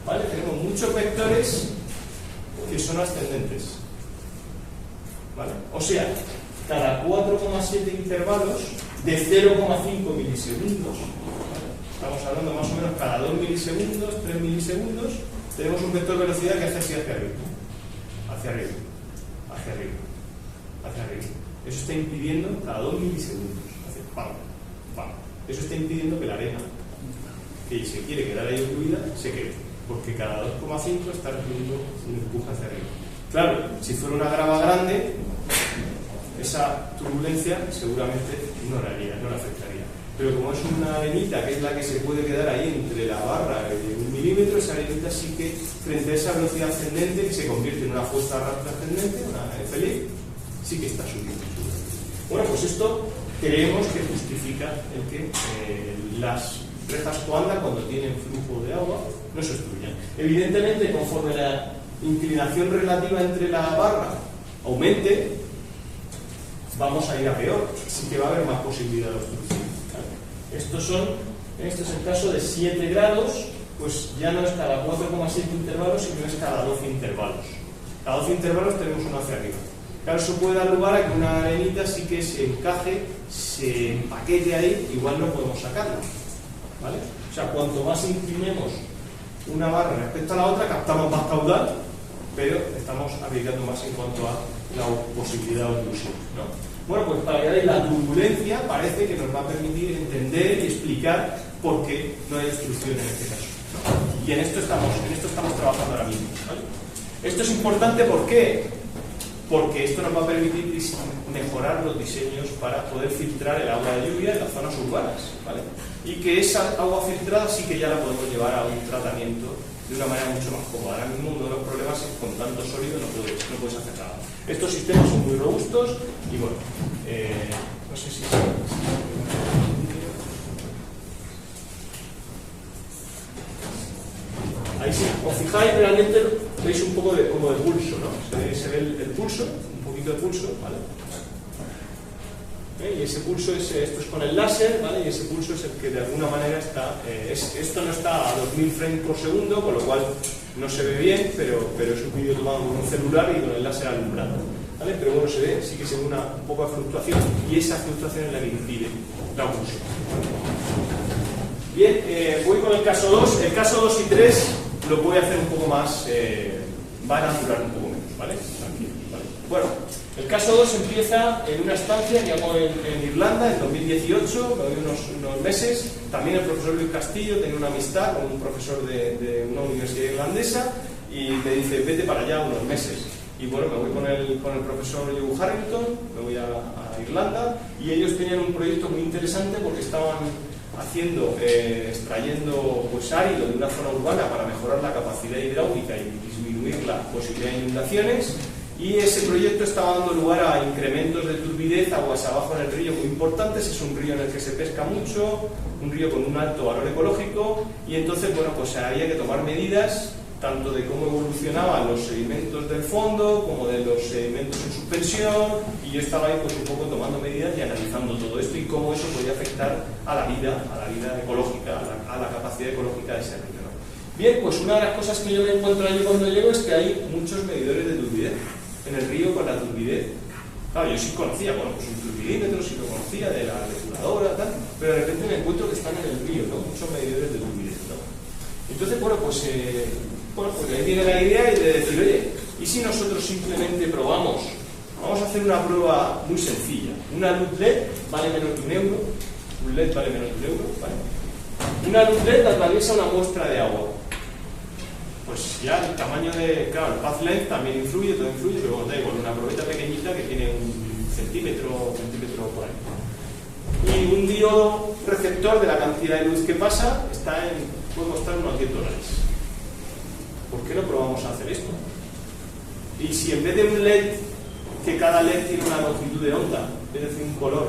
¿vale? Tenemos muchos vectores que son ascendentes, ¿vale? O sea, cada 4,7 intervalos de 0,5 milisegundos, ¿vale? Estamos hablando más o menos cada 2 milisegundos, 3 milisegundos, tenemos un vector de velocidad que hace así hacia arriba, hacia arriba, hacia arriba, hacia arriba. Eso está impidiendo cada 2 milisegundos, hace pam, pam. Eso está impidiendo que la arena, que se quiere quedar ahí ocluida, se quede, porque cada 2,5 está recibiendo un empuje hacia arriba. Claro, si fuera una grava grande, esa turbulencia seguramente no la afectaría. Pero como es una arenita que es la que se puede quedar ahí entre la barra y 1 milímetro, esa arenita sí que, frente a esa velocidad ascendente, que se convierte en una fuerza arrastre ascendente, una F, sí que está subiendo. Bueno, pues esto creemos que justifica el que las rejas Coanda, cuando tienen flujo de agua, no se obstruyan. Evidentemente, conforme inclinación relativa entre la barra aumente, vamos a ir a peor, así que va a haber más posibilidad de obstrucción. Este es el caso de 7 grados, pues ya no es cada 4,7 intervalos, sino es cada 12 intervalos. Cada 12 intervalos tenemos uno hacia arriba. Claro, eso puede dar lugar a que una arenita sí que se encaje, se empaquete ahí, igual no podemos sacarla, ¿vale? O sea, cuanto más inclinemos una barra respecto a la otra, captamos más caudal, pero estamos arriesgando más en cuanto a la posibilidad de oclusión, ¿no? Bueno, pues para que veáis, la turbulencia parece que nos va a permitir entender y explicar por qué no hay obstrucción en este caso, ¿no? Y en esto estamos trabajando ahora mismo, ¿vale? Esto es importante, ¿por qué? Porque esto nos va a permitir mejorar los diseños para poder filtrar el agua de lluvia en las zonas urbanas, ¿vale? Y que esa agua filtrada sí que ya la podemos llevar a un tratamiento de una manera mucho más cómoda. Ahora mismo uno de los problemas es que con tanto sólido no puedes hacer nada. Estos sistemas son muy robustos y bueno, no sé si... Ahí sí, os fijáis, realmente veis un poco como de pulso, ¿no? Se ve el pulso, un poquito de pulso, ¿vale? Y ese pulso esto es con el láser, ¿vale? Y ese pulso es el que de alguna manera está... esto no está a 2000 frames por segundo, con lo cual no se ve bien, pero es un vídeo tomado con un celular y con el láser alumbrando, ¿vale? Pero bueno, se ve, sí que se ve un poco de fluctuación, y esa fluctuación es la que impide la oclusión. Bien, voy con el caso 2. El caso 2 y 3 lo voy a hacer un poco más, van a durar un poco menos, ¿vale? Tranquilo, ¿vale? Bueno, el caso 2 empieza en una estancia que hago en Irlanda en 2018, me doy unos meses. También el profesor Luis Castillo tenía una amistad con un profesor de una universidad irlandesa y me dice, vete para allá unos meses. Y bueno, me voy con el profesor Joe Harrington, me voy a Irlanda, y ellos tenían un proyecto muy interesante porque estaban extrayendo pues árido de una zona urbana para mejorar la capacidad hidráulica y disminuir la posibilidad de inundaciones, y ese proyecto estaba dando lugar a incrementos de turbidez aguas abajo en el río muy importantes. Es un río en el que se pesca mucho, un río con un alto valor ecológico, y entonces bueno, pues había que tomar medidas tanto de cómo evolucionaban los sedimentos del fondo como de los sedimentos en suspensión, y yo estaba ahí pues un poco tomando medidas y analizando todo esto y cómo eso podía afectar a la vida ecológica, a la capacidad ecológica de ese río, ¿no? Bien, pues una de las cosas que yo me encuentro allí cuando llego es que hay muchos medidores de turbidez en el río con la turbidez. Claro, yo sí conocía, bueno, pues un turbidímetro, sí lo conocía de la depuradora, tal, pero de repente me encuentro que están en el río, ¿no? Muchos medidores de turbidez, ¿no? Entonces, bueno, pues ahí viene la idea de decir, oye, ¿y si nosotros simplemente probamos? Vamos a hacer una prueba muy sencilla. Una luz LED vale menos de €1, un LED vale menos de €1, ¿vale? Una luz LED atraviesa una muestra de agua. Pues ya el tamaño de... Claro, el path length también influye, todo influye, pero bueno, da igual, una probeta pequeñita que tiene un centímetro por ahí. Y un diodo receptor de la cantidad de luz que pasa puede costar unos $10. ¿Por qué no probamos a hacer esto? Y si en vez de un LED, que cada LED tiene una longitud de onda, es decir, un color,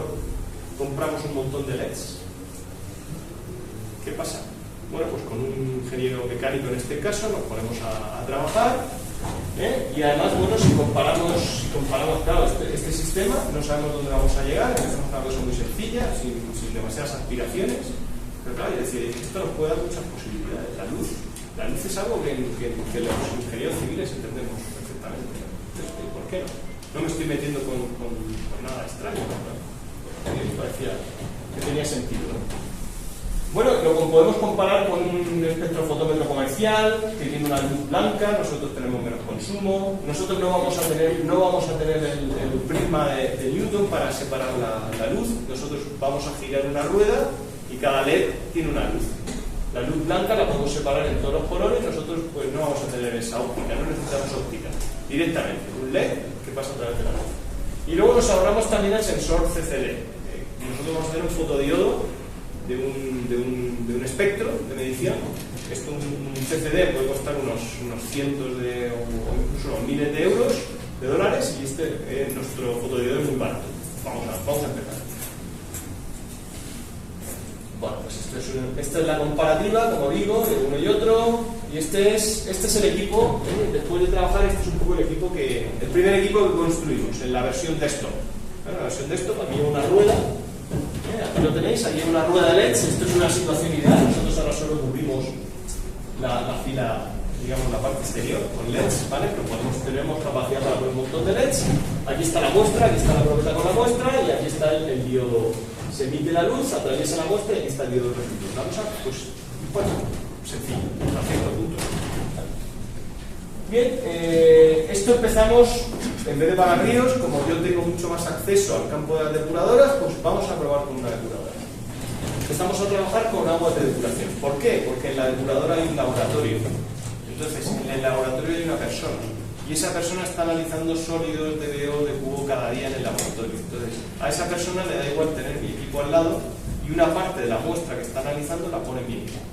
compramos un montón de LEDs, ¿qué pasa? Bueno, pues con un ingeniero mecánico en este caso nos ponemos a trabajar, y además, bueno, si comparamos claro, este sistema, no sabemos dónde vamos a llegar, empezamos una cosa muy sencilla, sin demasiadas aspiraciones, pero claro, es decir, esto nos puede dar muchas posibilidades. La luz es algo que los ingenieros civiles entendemos perfectamente. Entonces, ¿por qué no? No me estoy metiendo con nada extraño, ¿no? Me parecía que tenía sentido, ¿no? Bueno, lo podemos comparar con un espectrofotómetro comercial que tiene una luz blanca. Nosotros tenemos menos consumo, nosotros no vamos a tener el prisma de Newton para separar la luz. Nosotros vamos a girar una rueda y cada LED tiene una luz. La luz blanca la podemos separar en todos los colores. Nosotros pues no vamos a tener esa óptica, no necesitamos óptica, directamente un LED que pasa a través de la luz. Y luego nos ahorramos también el sensor CCD. Nosotros vamos a tener un fotodiodo de un espectro de medición. Esto, un CCD puede costar unos cientos o incluso unos miles de euros, de dólares, y nuestro fotodiodo es muy barato. Vamos a empezar. Bueno, pues esta es la comparativa, como digo, de uno y otro, y Y este es el equipo, después de trabajar, este es un poco el primer equipo que construimos en la versión desktop. En la versión desktop aquí hay una rueda, aquí lo tenéis, aquí hay una rueda de LEDs, esto es una situación ideal, nosotros ahora solo cubrimos la fila, digamos la parte exterior con LEDs, ¿vale? Pero tenemos capacidad para poner un montón de LEDs. Aquí está la muestra, aquí está la probeta con la muestra y aquí está el diodo. Se emite la luz, atraviesa la muestra y aquí está el diodo receptor. Vamos a, pues, bueno, sencillo, a cierto punto. Bien, esto empezamos, en vez de para ríos, como yo tengo mucho más acceso al campo de las depuradoras, pues vamos a probar con una depuradora. Empezamos a trabajar con aguas de depuración. ¿Por qué? Porque en la depuradora hay un laboratorio. Entonces, en el laboratorio hay una persona. Y esa persona está analizando sólidos de BO, de cubo cada día en el laboratorio. Entonces, a esa persona le da igual tener mi equipo al lado y una parte de la muestra que está analizando la pone en mi equipo,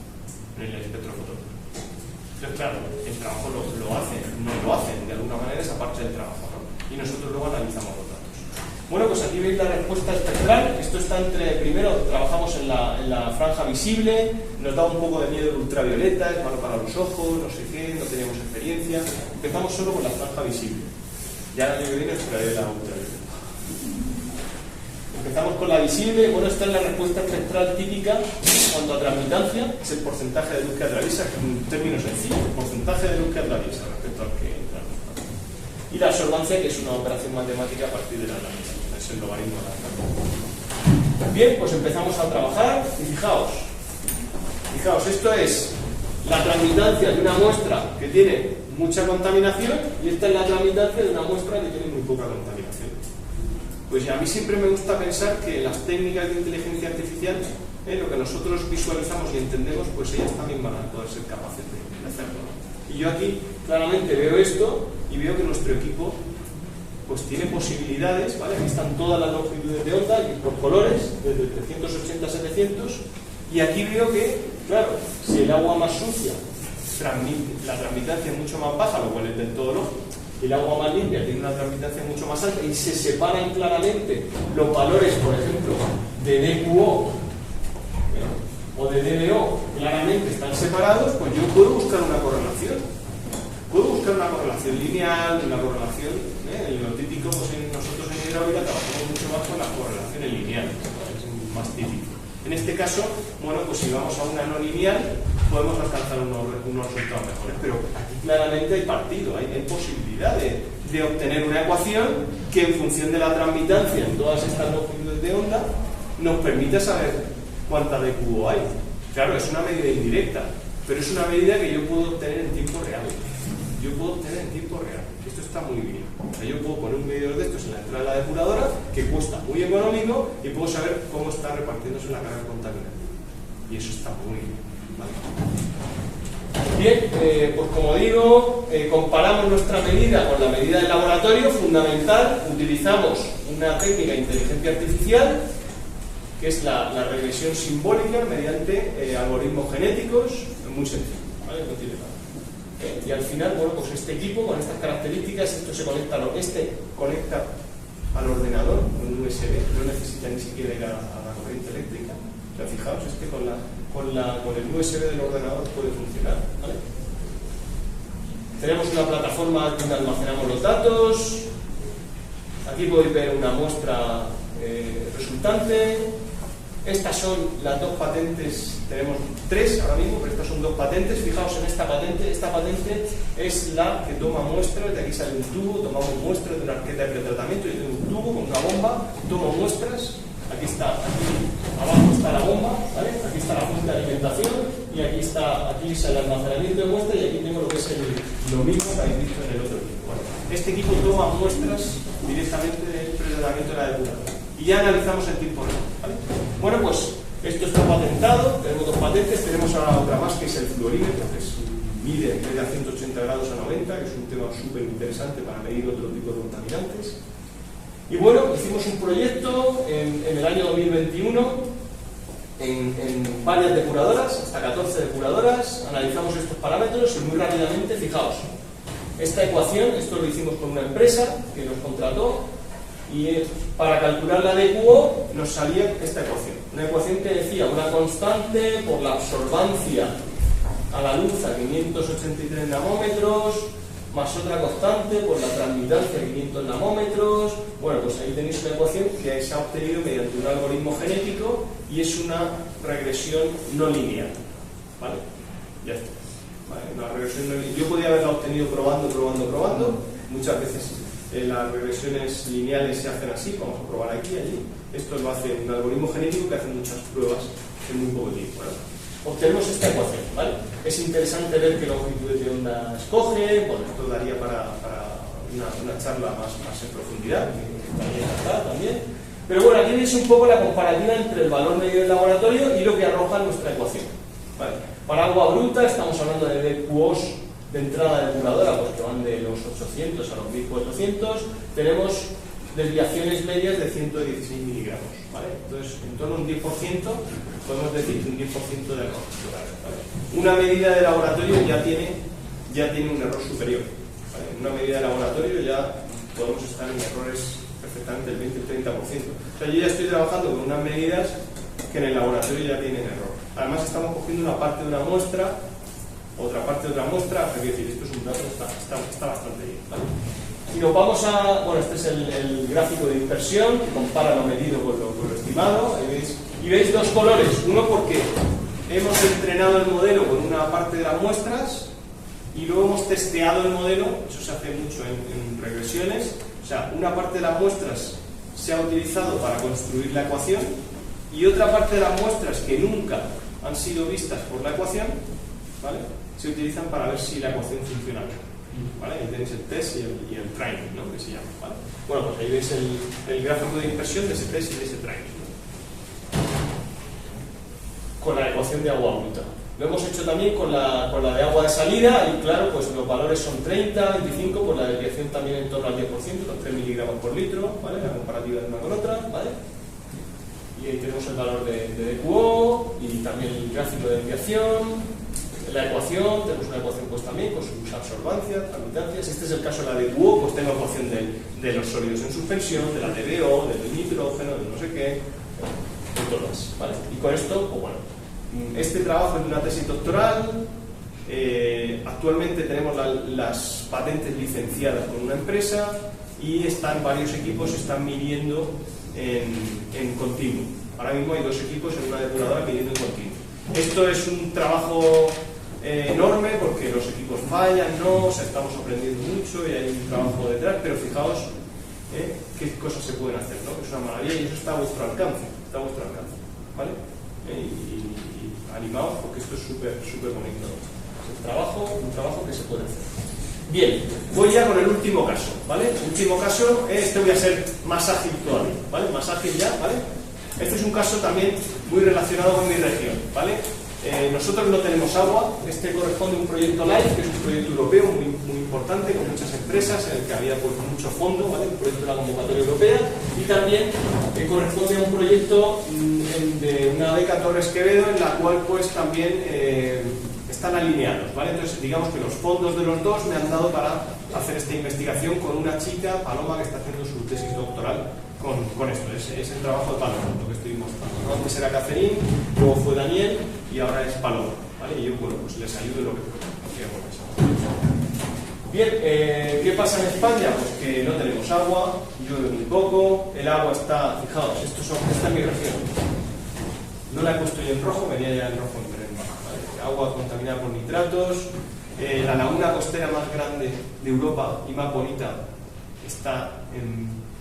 en el espectrofotógrafo. Entonces, claro, el trabajo nos lo hacen de alguna manera esa parte del trabajo, ¿no? Y nosotros luego analizamos los datos. Bueno, pues aquí veis la respuesta espectral. Esto está primero trabajamos en la franja visible, nos da un poco de miedo el ultravioleta, es malo para los ojos, no sé qué, no teníamos experiencia. Empezamos solo con la franja visible. Ya el año que viene os traeré la ultravioleta. Empezamos con la visible. Bueno, esta es la respuesta espectral típica en cuanto a transmitancia, es el porcentaje de luz que atraviesa, que es un término sencillo, el porcentaje de luz que atraviesa respecto al que entra. Y la absorbancia, que es una operación matemática a partir de la transmitación, es el logaritmo de la transmitación. Bien, pues empezamos a trabajar y fijaos, esto es la transmitancia de una muestra que tiene mucha contaminación y esta es la transmitancia de una muestra que tiene muy poca contaminación. Pues a mí siempre me gusta pensar que las técnicas de inteligencia artificial, lo que nosotros visualizamos y entendemos, pues ellas también van a poder ser capaces de hacerlo, ¿no? Y yo aquí claramente veo esto y veo que nuestro equipo pues tiene posibilidades, ¿vale? Aquí están todas las longitudes de onda y por colores, desde 380 a 700, y aquí veo que, claro, si el agua más sucia la transmitancia es mucho más baja, lo cual es del todo lógico, y el agua más limpia tiene una transmitancia mucho más alta y se separan claramente los valores, por ejemplo, de DQO o de DBO, claramente están separados, pues yo puedo buscar una correlación. Puedo buscar una correlación lineal, una correlación, en lo típico, pues nosotros en hidráulica trabajamos mucho más con las correlaciones lineales, es más típico. En este caso, bueno, pues si vamos a una no lineal, podemos alcanzar unos resultados mejores, pero aquí claramente hay partido, hay posibilidad de obtener una ecuación que en función de la transmitancia en todas estas longitudes de onda nos permite saber cuánta DQO hay. Claro, es una medida indirecta, pero es una medida que yo puedo obtener en tiempo real. Esto está muy bien. O sea, yo puedo poner un medidor de estos en la entrada de la depuradora, que cuesta muy económico, y puedo saber cómo está repartiéndose la carga contaminante. Y eso está muy bien, ¿vale? Bien, pues como digo, comparamos nuestra medida con la medida del laboratorio. Fundamental, utilizamos una técnica de inteligencia artificial, que es la regresión simbólica mediante algoritmos genéticos, muy sencillo, ¿vale? No tiene nada. Y al final, bueno, pues este equipo con estas características, este conecta al ordenador con un USB, no necesita ni siquiera ir a la corriente eléctrica. O sea, fijaos, con el USB del ordenador puede funcionar, ¿vale? Tenemos una plataforma donde almacenamos los datos. Aquí podéis ver una muestra resultante. Estas son las dos patentes, tenemos tres ahora mismo, pero estas son dos patentes. Fijaos en esta patente es la que toma muestras, de aquí sale un tubo, tomamos muestras de una arqueta de pretratamiento, yo tengo un tubo con una bomba, tomo muestras, aquí abajo está la bomba, ¿vale? Aquí está la fuente de alimentación y aquí es el almacenamiento de muestras y aquí tengo lo que es lo mismo que habéis visto en el otro equipo, ¿vale? Este equipo toma muestras directamente del pretratamiento de la depuradora y ya analizamos el tiempo real, ¿vale? Bueno, pues esto está patentado, tenemos dos patentes, tenemos ahora otra más que es el fluorímetro, que mide en vez de a 180 grados a 90, que es un tema súper interesante para medir otro tipo de contaminantes. Y bueno, hicimos un proyecto en el año 2021 en varias depuradoras, hasta 14 depuradoras, analizamos estos parámetros y muy rápidamente, fijaos, esta ecuación, esto lo hicimos con una empresa que nos contrató y para calcular la DQO nos salía esta ecuación, una ecuación que decía una constante por la absorbancia a la luz a 583 nanómetros, más otra constante por la transmitancia a 500 nanómetros. Bueno, pues ahí tenéis una ecuación que se ha obtenido mediante un algoritmo genético y es una regresión no lineal. ¿Vale? Ya está. ¿Vale? Una regresión no lineal. Yo podría haberla obtenido probando. Muchas veces las regresiones lineales se hacen así, vamos a probar aquí, allí. Esto lo hace un algoritmo genético que hace muchas pruebas en muy poco tiempo. ¿Vale? Obtenemos esta ecuación, ¿vale? Es interesante ver qué longitudes de onda escoge. Bueno, esto daría para una charla más en profundidad, que también. Pero bueno, aquí veis un poco la comparativa entre el valor medio del laboratorio y lo que arroja nuestra ecuación, ¿vale? Para agua bruta estamos hablando de DQOs de entrada depuradora, pues que van de los 800 a los 1400. Tenemos desviaciones medias de 116 miligramos, ¿vale? Entonces, en torno a un 10%, podemos decir que un 10% de error, ¿vale? Una medida de laboratorio ya tiene un error superior, ¿vale? En una medida de laboratorio ya podemos estar en errores perfectamente del 20-30%. O sea, yo ya estoy trabajando con unas medidas que en el laboratorio ya tienen error. Además, estamos cogiendo una parte de una muestra, otra parte de otra muestra, es decir, esto es un dato, está bastante bien, ¿vale? Y nos vamos a... Bueno, este es el gráfico de dispersión que compara lo medido con lo estimado. Y veis dos colores. Uno porque hemos entrenado el modelo con una parte de las muestras y luego hemos testeado el modelo. Eso se hace mucho en regresiones. O sea, una parte de las muestras se ha utilizado para construir la ecuación y otra parte de las muestras que nunca han sido vistas por la ecuación, ¿vale?, se utilizan para ver si la ecuación funciona bien. ¿Vale? Ahí tenéis el test y el training, ¿no?, que se llama, ¿vale? Bueno, pues ahí veis el gráfico de dispersión de ese test y de ese training, ¿no?, con la ecuación de agua bruta. Lo hemos hecho también con la de agua de salida y claro, pues los valores son 30, 25, pues la desviación también en torno al 10%, los 3 miligramos por litro, ¿vale?, la comparativa de una con otra, ¿vale? Y ahí tenemos el valor de DQO y también el gráfico de desviación. La ecuación, tenemos una ecuación pues también con sus absorbancias, transmitancias. Este es el caso de la de DQO, pues tengo ecuación de los sólidos en suspensión, de la DBO, del nitrógeno, de no sé qué, de todas, ¿vale? Y con esto, pues bueno, este trabajo es una tesis doctoral. Actualmente tenemos las patentes licenciadas con una empresa y varios equipos están midiendo en continuo. Ahora mismo hay 2 equipos en una depuradora midiendo en continuo. Esto es un trabajo enorme porque los equipos fallan, o sea, estamos aprendiendo mucho y hay un trabajo detrás, pero fijaos qué cosas se pueden hacer, ¿no? Es una maravilla y eso está a vuestro alcance, ¿vale? Y animaos porque esto es súper bonito. Es un trabajo que se puede hacer. Bien, voy ya con el último caso, ¿vale? Último caso, este voy a ser más ágil todavía, ¿vale? Más ágil ya, ¿vale? Este es un caso también muy relacionado con mi región, ¿vale? Nosotros no tenemos agua. Este corresponde a un proyecto LIFE, que es un proyecto europeo muy importante, con muchas empresas, en el que había pues mucho fondo, ¿vale? Un proyecto de la convocatoria europea, y también corresponde a un proyecto de una beca Torres Quevedo, en la cual pues también están alineados, ¿vale? Entonces digamos que los fondos de los dos me han dado para hacer esta investigación con una chica, Paloma, que está haciendo su tesis doctoral con esto. Es el trabajo de Paloma, lo que estoy mostrando, ¿no? Antes era Catherine, luego fue Daniel y ahora es Paloma, ¿vale? Y yo, bueno, pues les ayudo en lo que puedo. Bien, ¿qué pasa en España? Pues que no tenemos agua, llueve muy poco, el agua está, fijaos, esta es mi región. No la he puesto yo en rojo, venía ya en rojo en verde, ¿vale? Agua contaminada por nitratos. La laguna costera más grande de Europa y más bonita está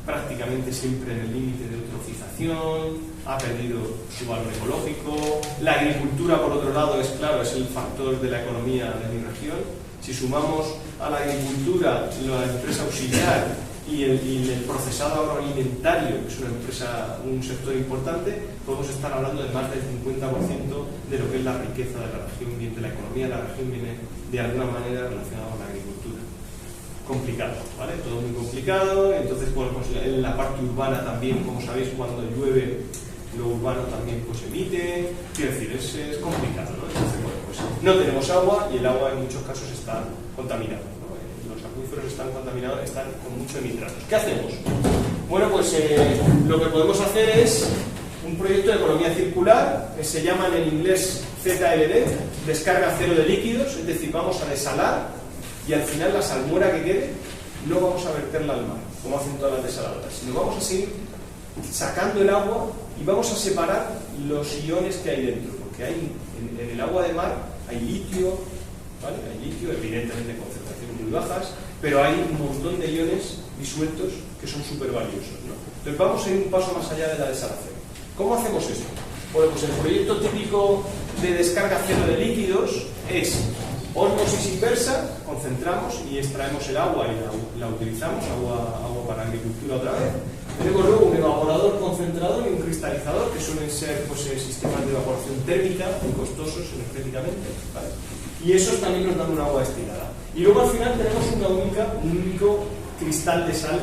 prácticamente siempre en el límite de eutrofización, ha perdido su valor ecológico. La agricultura, por otro lado, es el factor de la economía de mi región. Si sumamos a la agricultura la empresa auxiliar y el procesado agroalimentario, que es un sector importante, podemos estar hablando de más del 50% de lo que es la riqueza de la región, de la economía de la región, viene de alguna manera relacionada con la agricultura. Complicado, ¿vale? Todo muy complicado. Entonces, bueno, pues en la parte urbana también, como sabéis, cuando llueve, lo urbano también pues emite. Quiero decir, es complicado, ¿no? Entonces, bueno, pues no tenemos agua y el agua en muchos casos está contaminado, ¿no? Los acuíferos están contaminados, están con muchos nitratos. ¿Qué hacemos? Bueno, pues lo que podemos hacer es un un proyecto de economía circular, que se llama en inglés ZLD, descarga cero de líquidos, es decir, vamos a desalar y al final la salmuera que quede no vamos a verterla al mar, como hacen todas las desaladoras, sino vamos a seguir sacando el agua y vamos a separar los iones que hay dentro, porque hay en el agua de mar hay litio, ¿vale? Hay litio, evidentemente en concentraciones muy bajas, pero hay un montón de iones disueltos que son súper valiosos, ¿no? Entonces vamos a ir un paso más allá de la desalación. ¿Cómo hacemos esto? Bueno, pues el proyecto típico de descarga cero de líquidos es ósmosis inversa, concentramos y extraemos el agua y la utilizamos, agua para agricultura otra vez. Tenemos luego un evaporador concentrador y un cristalizador, que suelen ser pues, sistemas de evaporación térmica muy costosos energéticamente, ¿vale? Y esos también nos dan un agua destilada. Y luego al final tenemos un único cristal de sal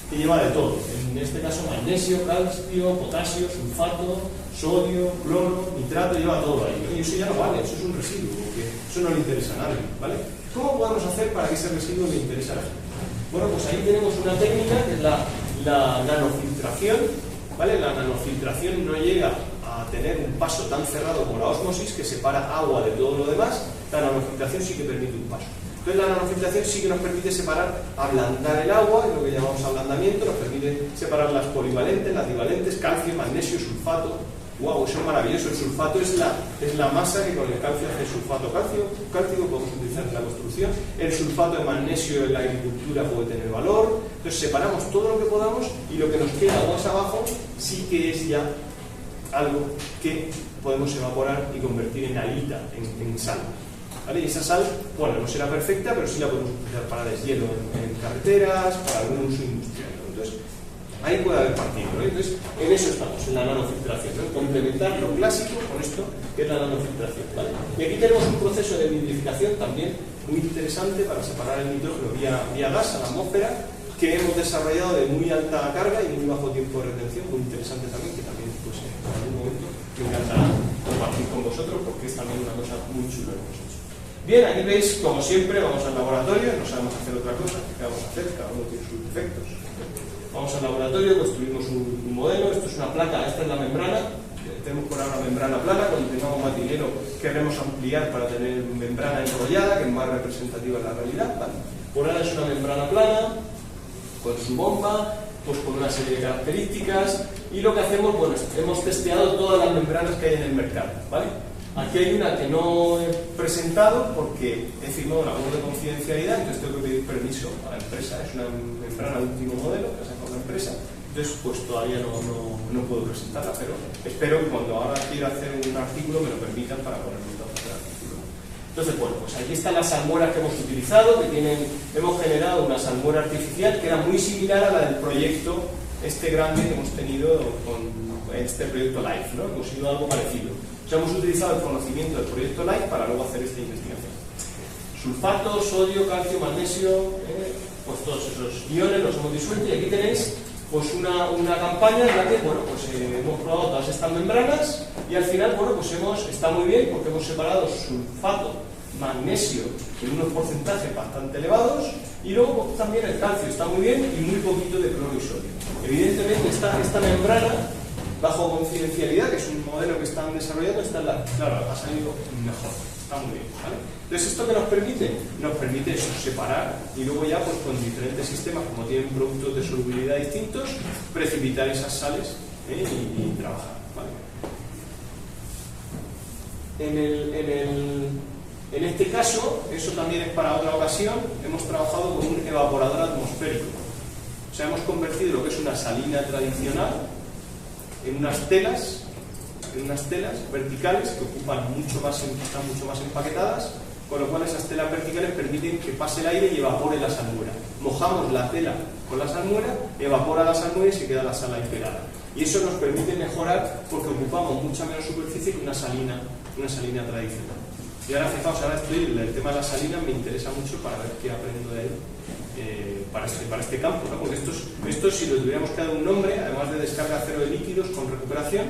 que lleva de todo. En este caso magnesio, calcio, potasio, sulfato, sodio, cloro, nitrato, lleva todo ahí, ¿no? Y eso ya no vale, eso es un residuo, porque eso no le interesa a nadie, ¿vale? ¿Cómo podemos hacer para que ese residuo le interese a la gente? Bueno, pues ahí tenemos una técnica que es la nanofiltración, ¿vale? La nanofiltración no llega a tener un paso tan cerrado como la ósmosis, que separa agua de todo lo demás. La nanofiltración sí que permite un paso. Entonces la nanofiltración sí que nos permite separar, ablandar el agua, es lo que llamamos ablandamiento, nos permite separar las polivalentes, las divalentes, calcio, magnesio, sulfato. ¡Wow! Eso es maravilloso. El sulfato es la masa que con el calcio hace sulfato cálcico, podemos utilizar en la construcción. El sulfato de magnesio en la agricultura puede tener valor. Entonces separamos todo lo que podamos y lo que nos queda aguas abajo sí que es ya algo que podemos evaporar y convertir en alita, en sal. ¿Vale? Y esa sal, bueno, no será perfecta, pero sí la podemos utilizar para deshielo en carreteras, para algún uso industrial, ¿no? Entonces, ahí puede haber partido, ¿no? Entonces, en eso estamos, en la nanofiltración, ¿no? Complementar lo clásico con esto, que es la nanofiltración, ¿vale? Y aquí tenemos un proceso de nitrificación también muy interesante para separar el nitrógeno vía gas a la atmósfera, que hemos desarrollado de muy alta carga y muy bajo tiempo de retención, muy interesante también, que también, pues, en algún momento me encantará compartir con vosotros, porque es también una cosa muy chula de nosotros. Bien, aquí veis, como siempre, vamos al laboratorio, no sabemos hacer otra cosa, ¿qué vamos a hacer? Cada uno tiene sus defectos. Vamos al laboratorio, construimos un modelo, esto es una placa, esta es la membrana, tenemos por ahora una membrana plana, cuando tengamos más dinero queremos ampliar para tener membrana enrollada, que es más representativa de la realidad, ¿vale? Por ahora es una membrana plana, con su bomba, pues con una serie de características, y lo que hacemos, bueno, hemos testeado todas las membranas que hay en el mercado, ¿vale? Aquí hay una que no he presentado porque he firmado un acuerdo de confidencialidad, entonces tengo que pedir permiso a la empresa. Es una membrana de último modelo que ha sacado la empresa, entonces pues todavía no puedo presentarla, pero espero que cuando ahora quiera hacer un artículo me lo permitan para ponerlo en el artículo. Entonces, bueno, pues aquí están las salmueras que hemos utilizado, hemos generado una salmuera artificial que era muy similar a la del proyecto grande que hemos tenido con este proyecto LIFE, ¿no? Hemos ido a algo parecido. O sea, hemos utilizado el conocimiento del proyecto LIFE para luego hacer esta investigación. Sulfato, sodio, calcio, magnesio, pues todos esos iones los hemos disuelto, y aquí tenéis pues una campaña en la que, bueno, pues hemos probado todas estas membranas y al final, bueno, pues está muy bien porque hemos separado sulfato, magnesio en unos porcentajes bastante elevados, y luego pues, también el calcio está muy bien y muy poquito de cloro y sodio. Evidentemente esta membrana, bajo confidencialidad, que es un modelo que están desarrollando, claro, ha salido mejor, está muy bien, ¿vale? Entonces, ¿esto qué nos permite? Nos permite eso, separar, y luego ya pues con diferentes sistemas, como tienen productos de solubilidad distintos, precipitar esas sales y trabajar, ¿vale? En este caso, eso también es para otra ocasión, hemos trabajado con un evaporador atmosférico. O sea, hemos convertido lo que es una salina tradicional en unas telas verticales que están mucho más empaquetadas, con lo cual esas telas verticales permiten que pase el aire y evapore la salmuera. Mojamos la tela con la salmuera, evapora la salmuera y se queda la sal ahí pegada. Y eso nos permite mejorar porque ocupamos mucha menos superficie que una salina tradicional. Y ahora fijaos, el tema de la salina me interesa mucho para ver qué aprendo de él para este campo, ¿no? Porque esto, si lo tuviéramos que dar un nombre, además de descarga cero de líquidos con recuperación,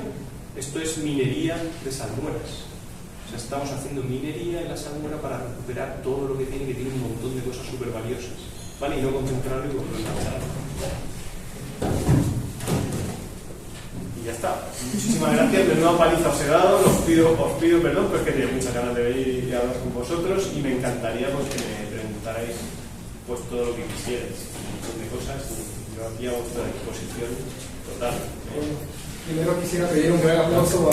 esto es minería de salmueras. O sea, estamos haciendo minería en la salmuera para recuperar todo lo que tiene un montón de cosas súper valiosas, ¿vale? Y no concentrarlo y volverlo a echar. Y ya está. Muchísimas gracias. Menuda paliza os he dado. Os pido perdón, pero es que tenía muchas ganas de venir y hablar con vosotros y me encantaría pues, que me preguntarais pues, todo lo que quisierais. Un montón de cosas y yo aquí a vuestra disposición total. Primero quisiera pedir un gran aplauso a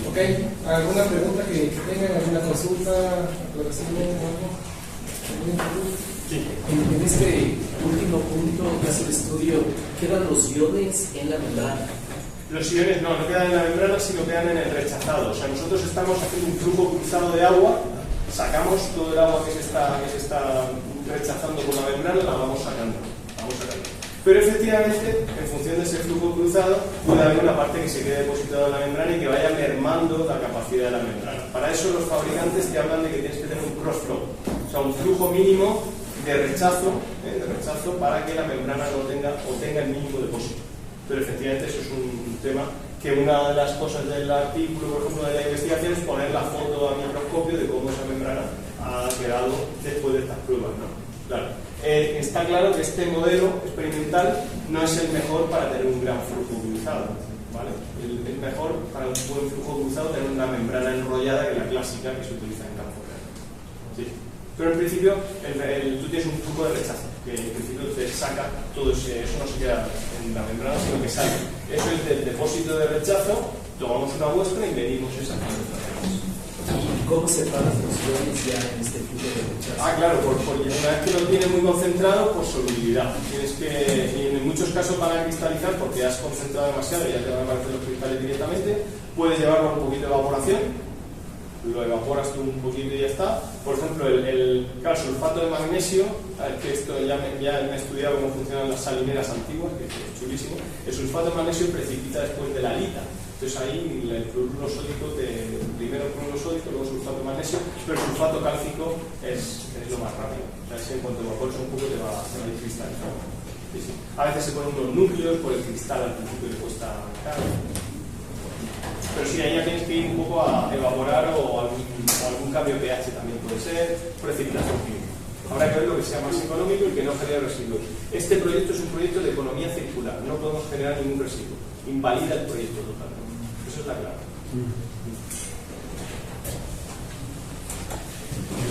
Ok, ¿alguna pregunta que tengan? ¿Alguna consulta? ¿Aclaración? ¿Algo? Sí. En este último punto que hace el estudio, ¿quedan los iones en la membrana? Los iones no quedan en la membrana, sino quedan en el rechazado. O sea, nosotros estamos haciendo un flujo cruzado de agua, sacamos todo el agua que se está rechazando por la membrana, la vamos sacando. Pero efectivamente, en función de ese flujo cruzado, puede haber una parte que se quede depositada en la membrana y que vaya mermando la capacidad de la membrana. Para eso los fabricantes te hablan de que tienes que tener un cross flow, o sea, un flujo mínimo de rechazo para que la membrana no tenga o tenga el mínimo depósito. Pero efectivamente eso es un tema que una de las cosas del artículo, por ejemplo, de la investigación es poner la foto a microscopio de cómo esa membrana ha quedado después de estas pruebas, ¿no? Claro. Está claro que este modelo experimental no es el mejor para tener un gran flujo cruzado, ¿vale? Es mejor para un buen flujo cruzado tener una membrana enrollada que la clásica que se utiliza en campo real. ¿Sí? Pero en principio tú tienes un flujo de rechazo que en principio te saca todo eso no se queda en la membrana sino que sale. Eso es del depósito de rechazo, tomamos una muestra y medimos esa concentración. ¿Y cómo separas los iones ya en este flujo de rechazo? Claro, porque una vez que lo tienes muy concentrado, pues solubilidad. Tienes que, y en muchos casos van a cristalizar porque ya has concentrado demasiado y ya te van a aparecer los cristales directamente. Puedes llevarlo a un poquito de evaporación, lo evaporas tú un poquito y ya está. Por ejemplo, el sulfato de magnesio, que esto ya me he estudiado cómo funcionan las salineras antiguas, que es chulísimo. El sulfato de magnesio precipita después de la halita. Entonces ahí el cloruro sódico, primero cloruro sódico, luego sulfato de magnesio, pero el sulfato cálcico es lo más rápido. O sea, en cuanto evapores un poco te va a ir cristalizando. Sí, sí. A veces se ponen unos núcleos por el cristal al principio le cuesta caro. Pero sí, ahí ya tienes que ir un poco a evaporar o algún cambio de pH también puede ser, precipitación química. Habrá que ver lo que sea más económico y que no genere residuos. Este proyecto es un proyecto de economía circular, no podemos generar ningún residuo. Invalida el proyecto totalmente. Eso es la clave.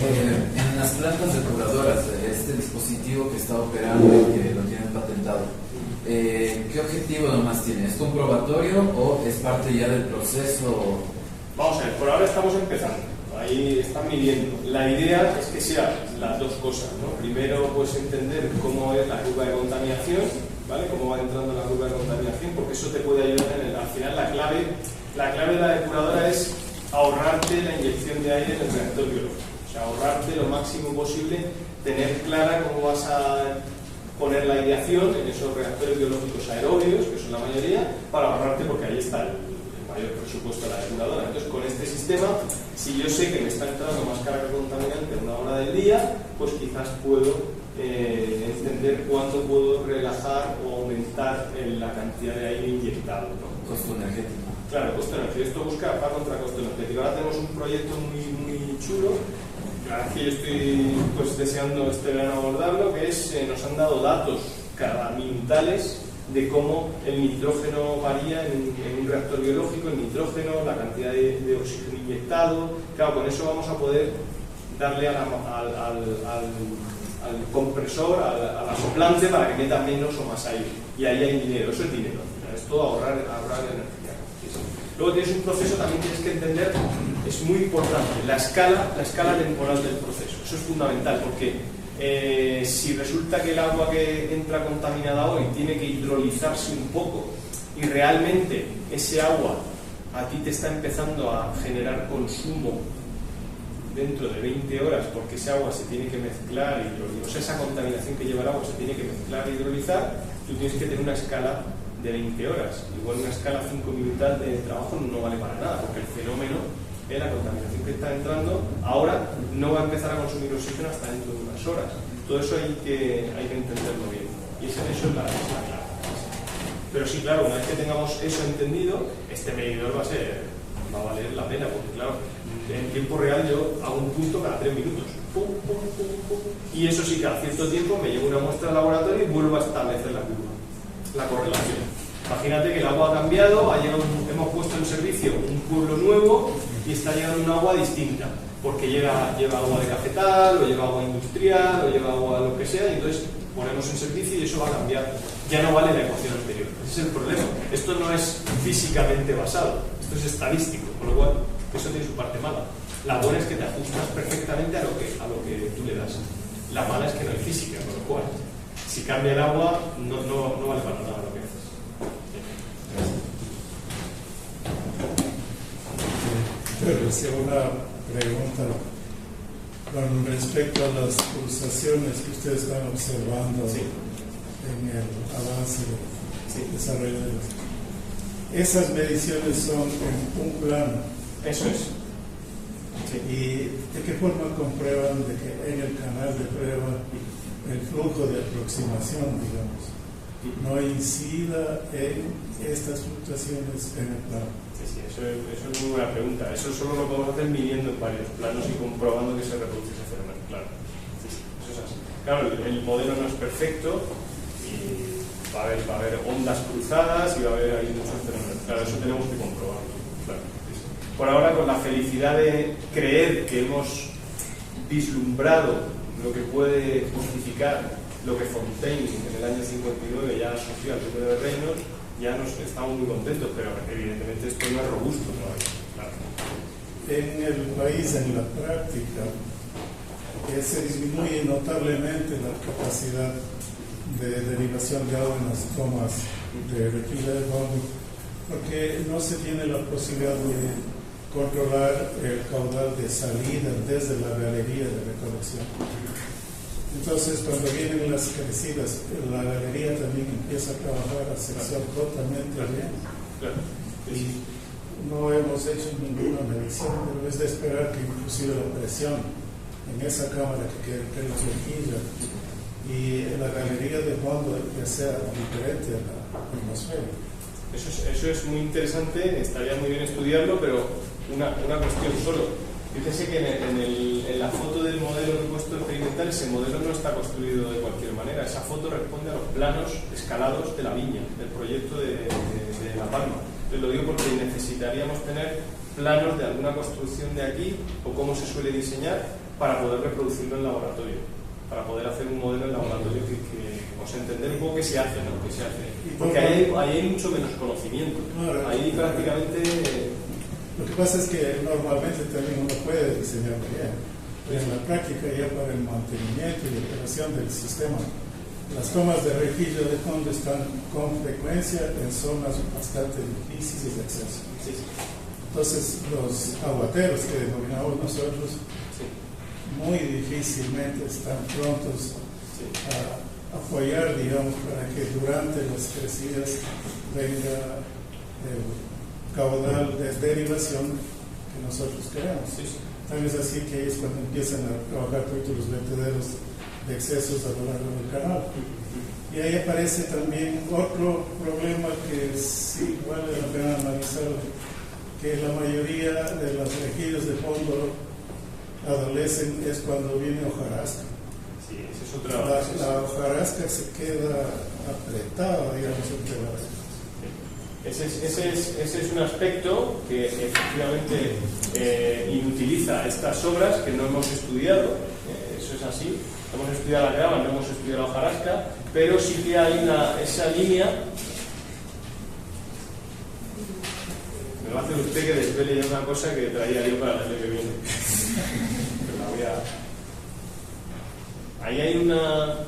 En las plantas depuradoras, este dispositivo que está operando y que lo tienen patentado, ¿qué objetivo nomás tiene? ¿Es comprobatorio o es parte ya del proceso? Vamos a ver, por ahora estamos empezando. Ahí están midiendo. La idea es que sean las dos cosas, ¿no? Primero, pues entender cómo es la curva de contaminación, ¿vale? Cómo va entrando la curva de contaminación, porque eso te puede ayudar al final la clave de la depuradora es ahorrarte la inyección de aire en el reactor biológico. O sea, ahorrarte lo máximo posible, tener clara cómo vas a poner la aireación en esos reactores biológicos aerobios, que son la mayoría, para ahorrarte, porque ahí está el mayor presupuesto de la depuradora. Entonces, con este sistema, si yo sé que me está entrando más carga contaminante en una hora del día, pues quizás puedo entender cuánto puedo relajar o aumentar la cantidad de aire inyectado, ¿no? Costo energético. Claro, costo energético. Esto busca va contra costo energético. Ahora tenemos un proyecto muy chulo. La verdad es que yo estoy pues, deseando este verano abordarlo, que es, nos han dado datos cada minutales de cómo el nitrógeno varía en un reactor biológico, el nitrógeno, la cantidad de oxígeno inyectado. Claro, con eso vamos a poder darle al compresor, a la soplante para que meta menos o más aire. Y ahí hay dinero, eso es dinero. Es todo ahorrar energía. Luego tienes un proceso, también tienes que entender, es muy importante, la escala temporal del proceso. Eso es fundamental porque si resulta que el agua que entra contaminada hoy tiene que hidrolizarse un poco y realmente ese agua a ti te está empezando a generar consumo dentro de 20 horas porque ese agua se tiene que mezclar y hidrolizar, o sea, esa contaminación que lleva el agua se tiene que mezclar e hidrolizar, tú tienes que tener una escala de 20 horas. Igual una escala 5 minutos de trabajo no vale para nada, porque el fenómeno de la contaminación que está entrando ahora no va a empezar a consumir oxígeno hasta dentro de unas horas. Todo eso hay que entenderlo bien. Y eso es la clave. Pero sí, claro, una vez que tengamos eso entendido, este medidor va a ser va a valer la pena, porque claro, en tiempo real yo hago un punto cada 3 minutos. Pum, pum, pum, pum. Y eso sí, cada cierto tiempo me llevo una muestra al laboratorio y vuelvo a establecer la curva, la correlación. Imagínate que el agua ha cambiado, hemos puesto en servicio un pueblo nuevo y está llegando un agua distinta, porque lleva agua de cafetal, o lleva agua industrial, o lleva agua lo que sea, y entonces ponemos en servicio y eso va a cambiar. Ya no vale la ecuación anterior. Ese es el problema. Esto no es físicamente basado, esto es estadístico, con lo cual eso tiene su parte mala. La buena es que te ajustas perfectamente a lo que tú le das. La mala es que no hay física, con lo cual, si cambia el agua, no vale para nada lo que haces. Pero si una pregunta con respecto a las pulsaciones que ustedes están observando en el avance del desarrollo de los... Esas mediciones son en un plano. Eso es. Sí. ¿Y de qué forma comprueban de que en el canal de prueba el flujo de aproximación, digamos, no incida en estas fluctuaciones en el plano? Sí, eso es muy buena pregunta. Eso solo lo podemos hacer midiendo en varios planos y comprobando que se reproduce ese fenómeno. Claro, eso es así. Claro, el modelo no es perfecto y va a haber ondas cruzadas y va a haber ahí muchos fenómenos. Claro, eso tenemos que comprobarlo. Claro, sí. Por ahora, con la felicidad de creer que hemos vislumbrado lo que puede justificar lo que Fontaine en el año 59 ya asoció al número de reinos, ya estamos muy contentos, pero evidentemente esto no es robusto todavía. Claro. En el país, en la práctica, se disminuye notablemente la capacidad de derivación de agua en las tomas de requisa de fondo, porque no se tiene la posibilidad de controlar el caudal de salida desde la galería de recolección. Entonces, cuando vienen las crecidas, la galería también empieza a trabajar a sección totalmente bien. Y no hemos hecho ninguna medición, pero es de esperar que inclusive la presión en esa cámara que queda entre las rejillas y en la galería de fondo que sea diferente a la atmosfera. Eso es muy interesante, estaría muy bien estudiarlo, pero una cuestión solo. Fíjese que en la foto del modelo que he puesto experimental, ese modelo no está construido de cualquier manera. Esa foto responde a los planos escalados de la viña, del proyecto de La Palma. Les lo digo porque necesitaríamos tener planos de alguna construcción de aquí, o cómo se suele diseñar, para poder reproducirlo en laboratorio, para poder hacer un modelo en laboratorio entender un poco qué se hace, ¿no? ¿Qué se hace? Porque ahí hay mucho menos conocimiento. Ahí prácticamente... Lo que pasa es que normalmente también uno puede diseñar bien, pero en la práctica ya para el mantenimiento y operación del sistema, las tomas de rejilla de fondo están con frecuencia en zonas bastante difíciles de acceso. Entonces los aguateros que denominamos nosotros muy difícilmente están prontos a apoyar, digamos, para que durante las crecidas venga el caudal de derivación que nosotros queremos. Tal vez así que es cuando empiezan a trabajar todos los vertederos de excesos a lo largo del canal. Y ahí aparece también otro problema que sí vale la pena analizar, que la mayoría de las rejillas de fondo adolecen es cuando viene hojarasca. Sí, esa es otra... La hojarasca se queda apretada, digamos, entre las... Ese es un aspecto que efectivamente inutiliza estas obras que no hemos estudiado, eso es así. Hemos estudiado la grava, no hemos estudiado la hojarasca, pero sí que hay esa línea. Me va a hacer usted que desvele ya una cosa que traía yo para el año que viene. Pero la voy a... Ahí hay una...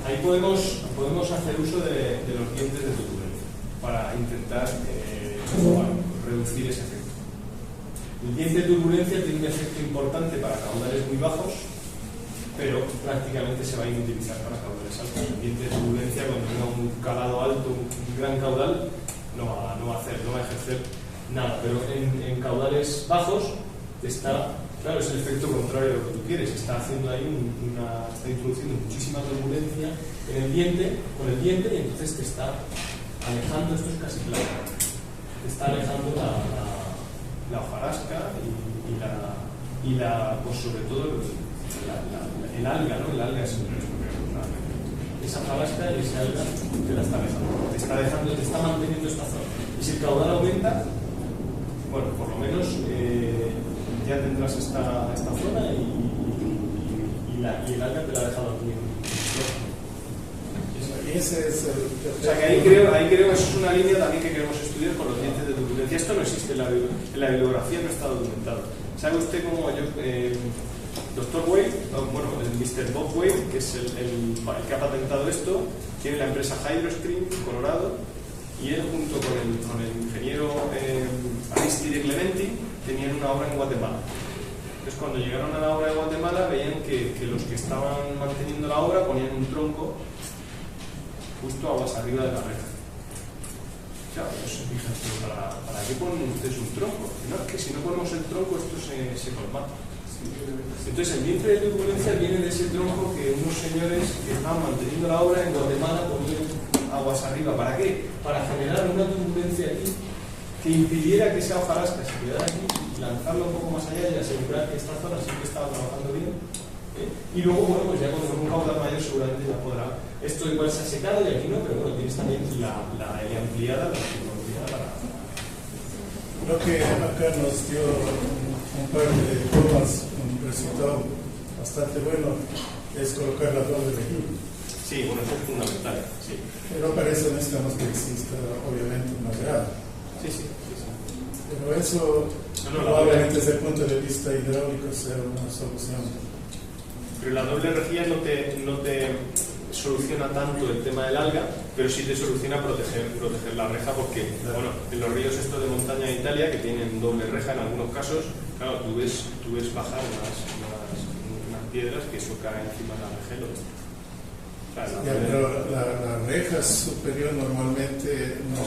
Ahí podemos hacer uso de los dientes de turbulencia para intentar reducir ese efecto. El diente de turbulencia tiene un efecto importante para caudales muy bajos, pero prácticamente se va a inutilizar para caudales altos. El diente de turbulencia, cuando tenga un calado alto, un gran caudal, no va a ejercer nada, pero en caudales bajos está... Claro, es el efecto contrario de lo que tú quieres. Está haciendo ahí está introduciendo muchísima turbulencia en el diente, con el diente, y entonces te está alejando, esto es casi claro, te está alejando la hojarasca y pues sobre todo el alga, ¿no? El alga es esa hojarasca y ese alga te la está dejando, te está manteniendo esta zona. Y si el caudal aumenta, bueno, por lo menos ya tendrás esta zona y el alga te la ha dejado aquí. Y ese es el... O sea que ahí creo que eso es una línea también que queremos estudiar con los dientes de turbulencia. Esto no existe en la bibliografía, no está documentado. ¿Sabe usted cómo yo, Dr. Wade, bueno, el Mr. Bob Wade, que es el que ha patentado esto, tiene la empresa Hydroscreen, Colorado, y él junto con el ingeniero Aristide Clementi tenían una obra en Guatemala. Entonces cuando llegaron a la obra de Guatemala veían que los que estaban manteniendo la obra ponían un tronco justo aguas arriba de la reja. Claro, ellos se fijan, ¿para qué ponen ustedes un tronco? No, es que si no ponemos el tronco esto se colmata. Entonces el vientre de turbulencia viene de ese tronco que unos señores que estaban manteniendo la obra en Guatemala ponían aguas arriba. ¿Para qué? Para generar una turbulencia aquí que impidiera que esa hojarasca se quedara aquí, lanzarla un poco más allá y asegurar que esta zona siempre estaba trabajando bien. Y luego, bueno, pues ya con un caudal mayor seguramente ya podrá. Esto igual se ha secado y aquí no, pero bueno, tienes también la ampliada, la tecnología para... Creo que acá nos dio un par de tomas, un resultado bastante bueno, es colocar la doble rejilla. Sí, bueno, eso es fundamental, sí. Pero para eso necesitamos que exista, obviamente, una grada. Sí. Pero eso, probablemente desde el punto de vista hidráulico, sea una solución. Pero la doble rejilla no te soluciona tanto el tema del alga, pero sí te soluciona proteger la reja, porque bueno, en los ríos estos de montaña de Italia, que tienen doble reja en algunos casos, claro, tú ves bajar unas piedras que eso cae encima de la reja y lo ves. Pero la reja superior normalmente no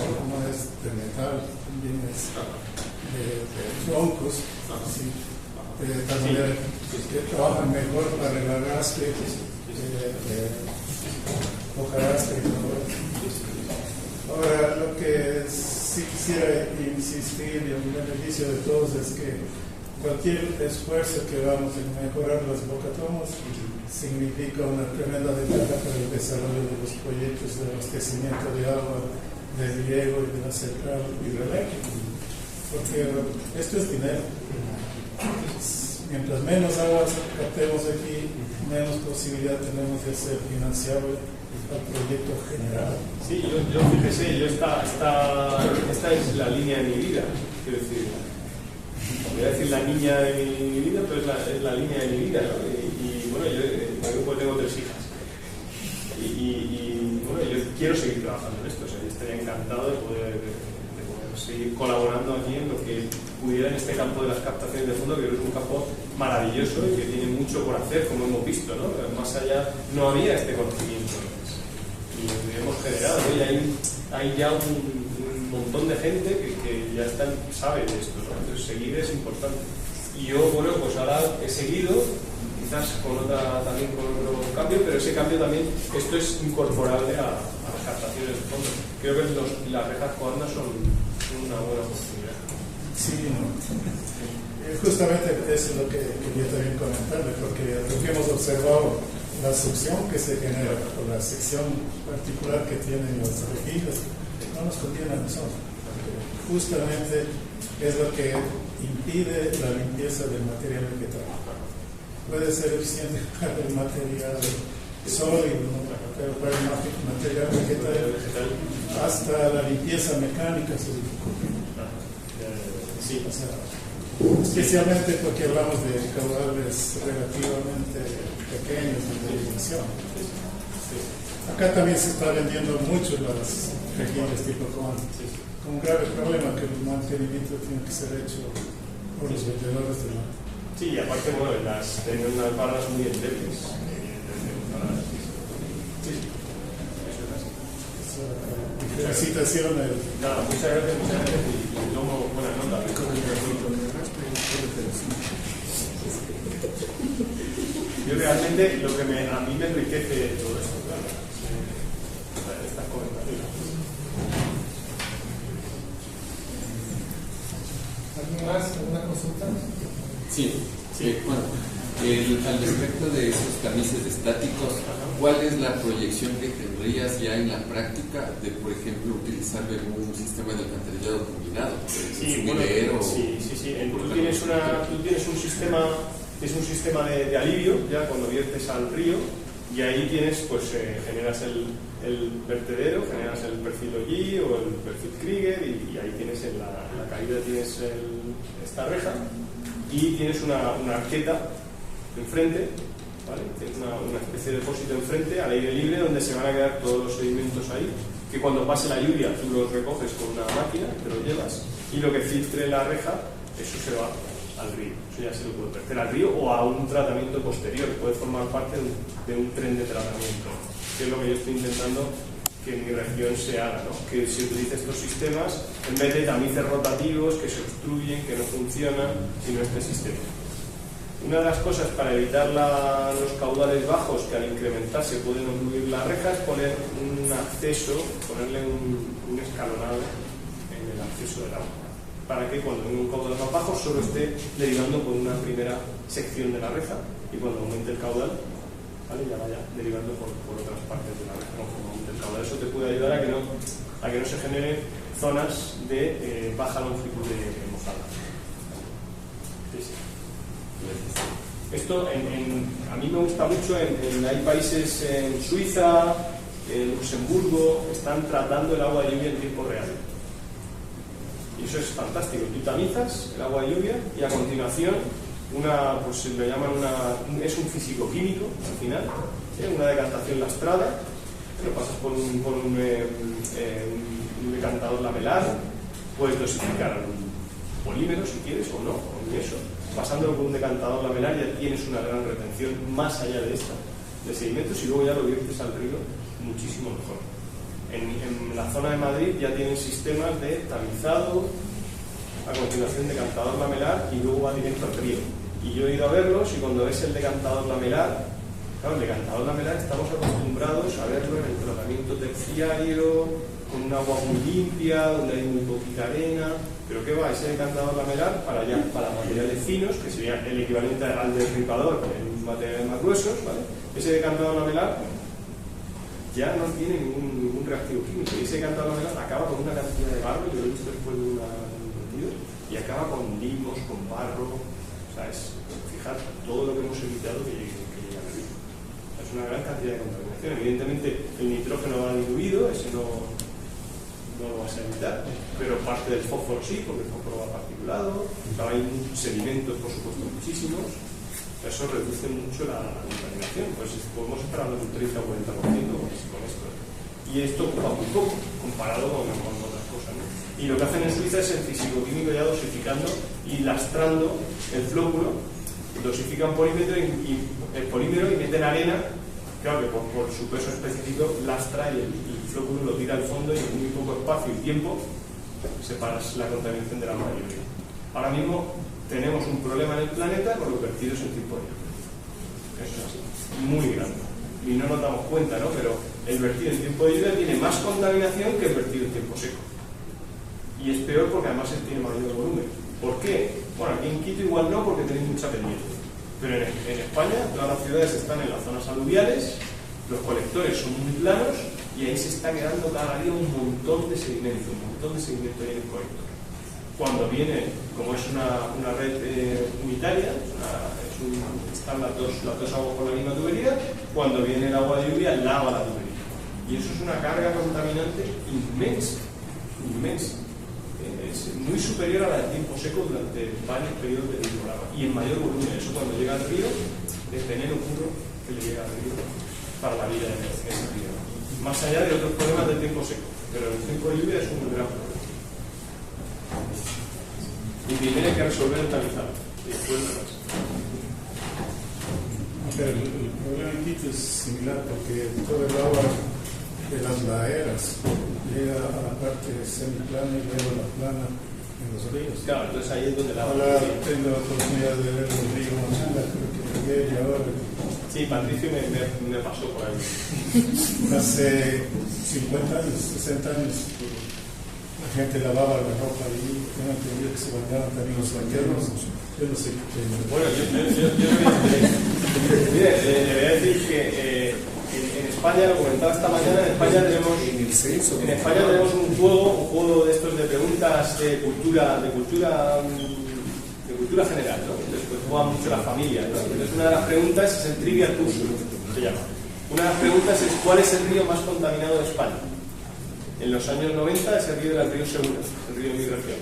es de metal, también es de troncos, sí, de tal manera que trabajan mejor para el arrastre, hojarasca y todo eso. Ahora, lo que sí quisiera insistir y en beneficio de todos es que cualquier esfuerzo que hagamos en mejorar los bocatomos significa una tremenda ventaja para el desarrollo de los proyectos de abastecimiento de agua, de riego y de la central hidroeléctrica. Porque esto es dinero. Mientras menos agua captemos aquí, menos posibilidad tenemos de ser financiable al proyecto general. Sí, yo fíjese, esta es la línea de mi vida, quiero decir. Voy a decir la niña de mi vida, pero es la línea de mi vida, ¿no? Y bueno, yo tengo 3 hijas. Y bueno, yo quiero seguir trabajando en esto, o sea, yo estaría encantado de poder seguir colaborando aquí en lo que pudiera en este campo de las captaciones de fondo, que es un campo maravilloso y que tiene mucho por hacer, como hemos visto, ¿no? Más allá no había este conocimiento antes. Y lo hemos generado, ¿no? Y hay ya un montón de gente que ya sabe de esto, ¿no? Entonces seguir es importante. Y yo, bueno, pues ahora he seguido, quizás también con otro cambio, pero ese cambio también, esto es incorporable a las captaciones de fondo. Creo que las rejas coandas son una buena oportunidad. Sí, no. Justamente eso es lo que quería también comentarle, porque lo que hemos observado, la succión que se genera por la sección particular que tienen las rejillas, no nos conviene a nosotros. Justamente es lo que impide la limpieza del material vegetal. Puede ser eficiente para el material sólido, ¿no? Pero para el material vegetal hasta la limpieza mecánica se dificulta. Sí. O sea, especialmente porque hablamos de caudales relativamente pequeños de dimensión. Acá también se está vendiendo mucho las rejillas tipo con un grave problema que el mantenimiento tiene que ser hecho por los vendedores de la... Sí, y aparte, bueno, tienen unas barras muy endebles. Sí, eso es así. Felicitaciones. Nada, muchas gracias y luego buenas notas. Yo realmente lo que a mí me enriquece todo esto, claro, estas conversaciones. ¿Alguien más? ¿Alguna consulta? Sí, bueno, al respecto de esos tamices estáticos, ¿cuál es la proyección que tendrías ya en la práctica de, por ejemplo, utilizar un sistema de alcantarillado combinado? Sí, bueno, sí. Tú tienes un sistema de alivio ya cuando viertes al río, y ahí tienes, pues generas el vertedero, generas el perfil Ollí o el perfil Krieger, y ahí tienes en la caída tienes esta reja, y tienes una arqueta enfrente, ¿vale? Tienes una especie de depósito enfrente al aire libre donde se van a quedar todos los sedimentos ahí, que cuando pase la lluvia tú los recoges con una máquina, te los llevas, y lo que filtre la reja, eso se va al río. Eso ya se lo puede verter al río o a un tratamiento posterior, puede formar parte de un tren de tratamiento, que es lo que yo estoy intentando que en mi región se haga, ¿no? Que se utilicen estos sistemas en vez de tamices rotativos que se obstruyen, que no funcionan, sino este sistema. Una de las cosas para evitar los caudales bajos que al incrementarse pueden ocluir la reja es poner un acceso, ponerle un escalonado en el acceso del agua, para que cuando venga un caudal más bajo solo esté derivando por una primera sección de la reja, y cuando aumente el caudal, ¿vale?, ya vaya derivando por otras partes de la reja. Cuando aumente el caudal, eso te puede ayudar a que no se generen zonas de baja longitud de mojada. Sí. Esto a mí me gusta mucho. Hay países en Suiza, en Luxemburgo, están tratando el agua de lluvia en tiempo real. Y eso es fantástico. Tú tamizas el agua de lluvia y a continuación pues lo llaman es un físico-químico al final, una decantación lastrada, lo pasas por un decantador lamelar, puedes dosificar algún polímero si quieres o no, o ni eso. Pasándolo por un decantador lamelar ya tienes una gran retención más allá de esta, de sedimentos, y luego ya lo viertes al río muchísimo mejor. En la zona de Madrid ya tienen sistemas de tamizado, a continuación decantador lamelar, y luego va directo al río. Y yo he ido a verlos, y cuando ves el decantador lamelar, claro, el decantador lamelar estamos acostumbrados a verlo en el tratamiento terciario, con un agua muy limpia, donde hay muy poquita arena. Pero ¿qué va? Ese decantador lamelar para materiales finos, que sería el equivalente al derripador en materiales más gruesos, ¿vale? Ese decantador lamelar ya no tiene ningún reactivo químico, y ese decantador lamelar acaba con una cantidad de barro, yo lo he visto después de un partido, y acaba con limos, con barro. O sea, fijar todo lo que hemos evitado que llegue al río. Es una gran cantidad de contaminación. Evidentemente el nitrógeno va diluido, ese no lo vas a evitar, pero parte del fósforo sí, porque el fósforo va particulado. Hay sedimentos, por supuesto, muchísimos. Eso reduce mucho la contaminación, pues podemos estar hablando de un 30 o 40% con esto. Y esto ocupa muy poco comparado con otras cosas, ¿no? Y lo que hacen en Suiza es el físico-químico ya dosificando y lastrando el flóculo, dosifican polímero y meten arena, claro que por su peso específico lastra, y el flóculo lo tira al fondo, y en muy poco espacio y tiempo separas la contaminación de la mayoría. Ahora mismo tenemos un problema en el planeta con los vertidos en tiempo de lluvia. Eso es así, muy grande. Y no nos damos cuenta, ¿no? Pero el vertido en tiempo de lluvia tiene más contaminación que el vertido en tiempo seco. Y es peor porque además tiene mayor volumen. ¿Por qué? Bueno, aquí en Quito igual no, porque tenéis mucha pendiente. Pero en España todas las ciudades están en las zonas aluviales, los colectores son muy planos, y ahí se está quedando cada día un montón de sedimento ahí en el colector. Cuando viene, como es una red unitaria, están las dos aguas por la misma tubería, cuando viene el agua de lluvia lava la tubería. Y eso es una carga contaminante inmensa. Es muy superior a la del tiempo seco durante varios periodos de temporada, y en mayor volumen. Eso cuando llega al río es veneno puro que le llega al río para la vida de ese río. Más allá de otros problemas del tiempo seco, pero el tiempo de lluvia es un gran problema. Y primero hay que resolver el tamizado, y después el resto. Pero el problema en Quito es similar, porque todo el agua de las laderas llega a la parte semiplana y luego a la plana en los ríos. Claro, entonces ahí es donde la Ahora tengo la oportunidad de ver el río Machanga, creo que ayer y ahora. Sí, Patricio me pasó por ahí. Hace 50 años, 60 años, La gente lavaba la ropa y tengo entendido que se bañaban también los banqueros. Yo no sé qué. Bueno, mire, le voy a decir que en España, lo comentaba esta mañana, en España tenemos un juego de estos de preguntas de cultura general, ¿no? Después juega mucho la familia, ¿no? Entonces una de las preguntas es el Trivial Pursuit, se llama. Una de las preguntas es ¿cuál es el río más contaminado de España? En los años 90 ese río era el río Segura, el río de mi región.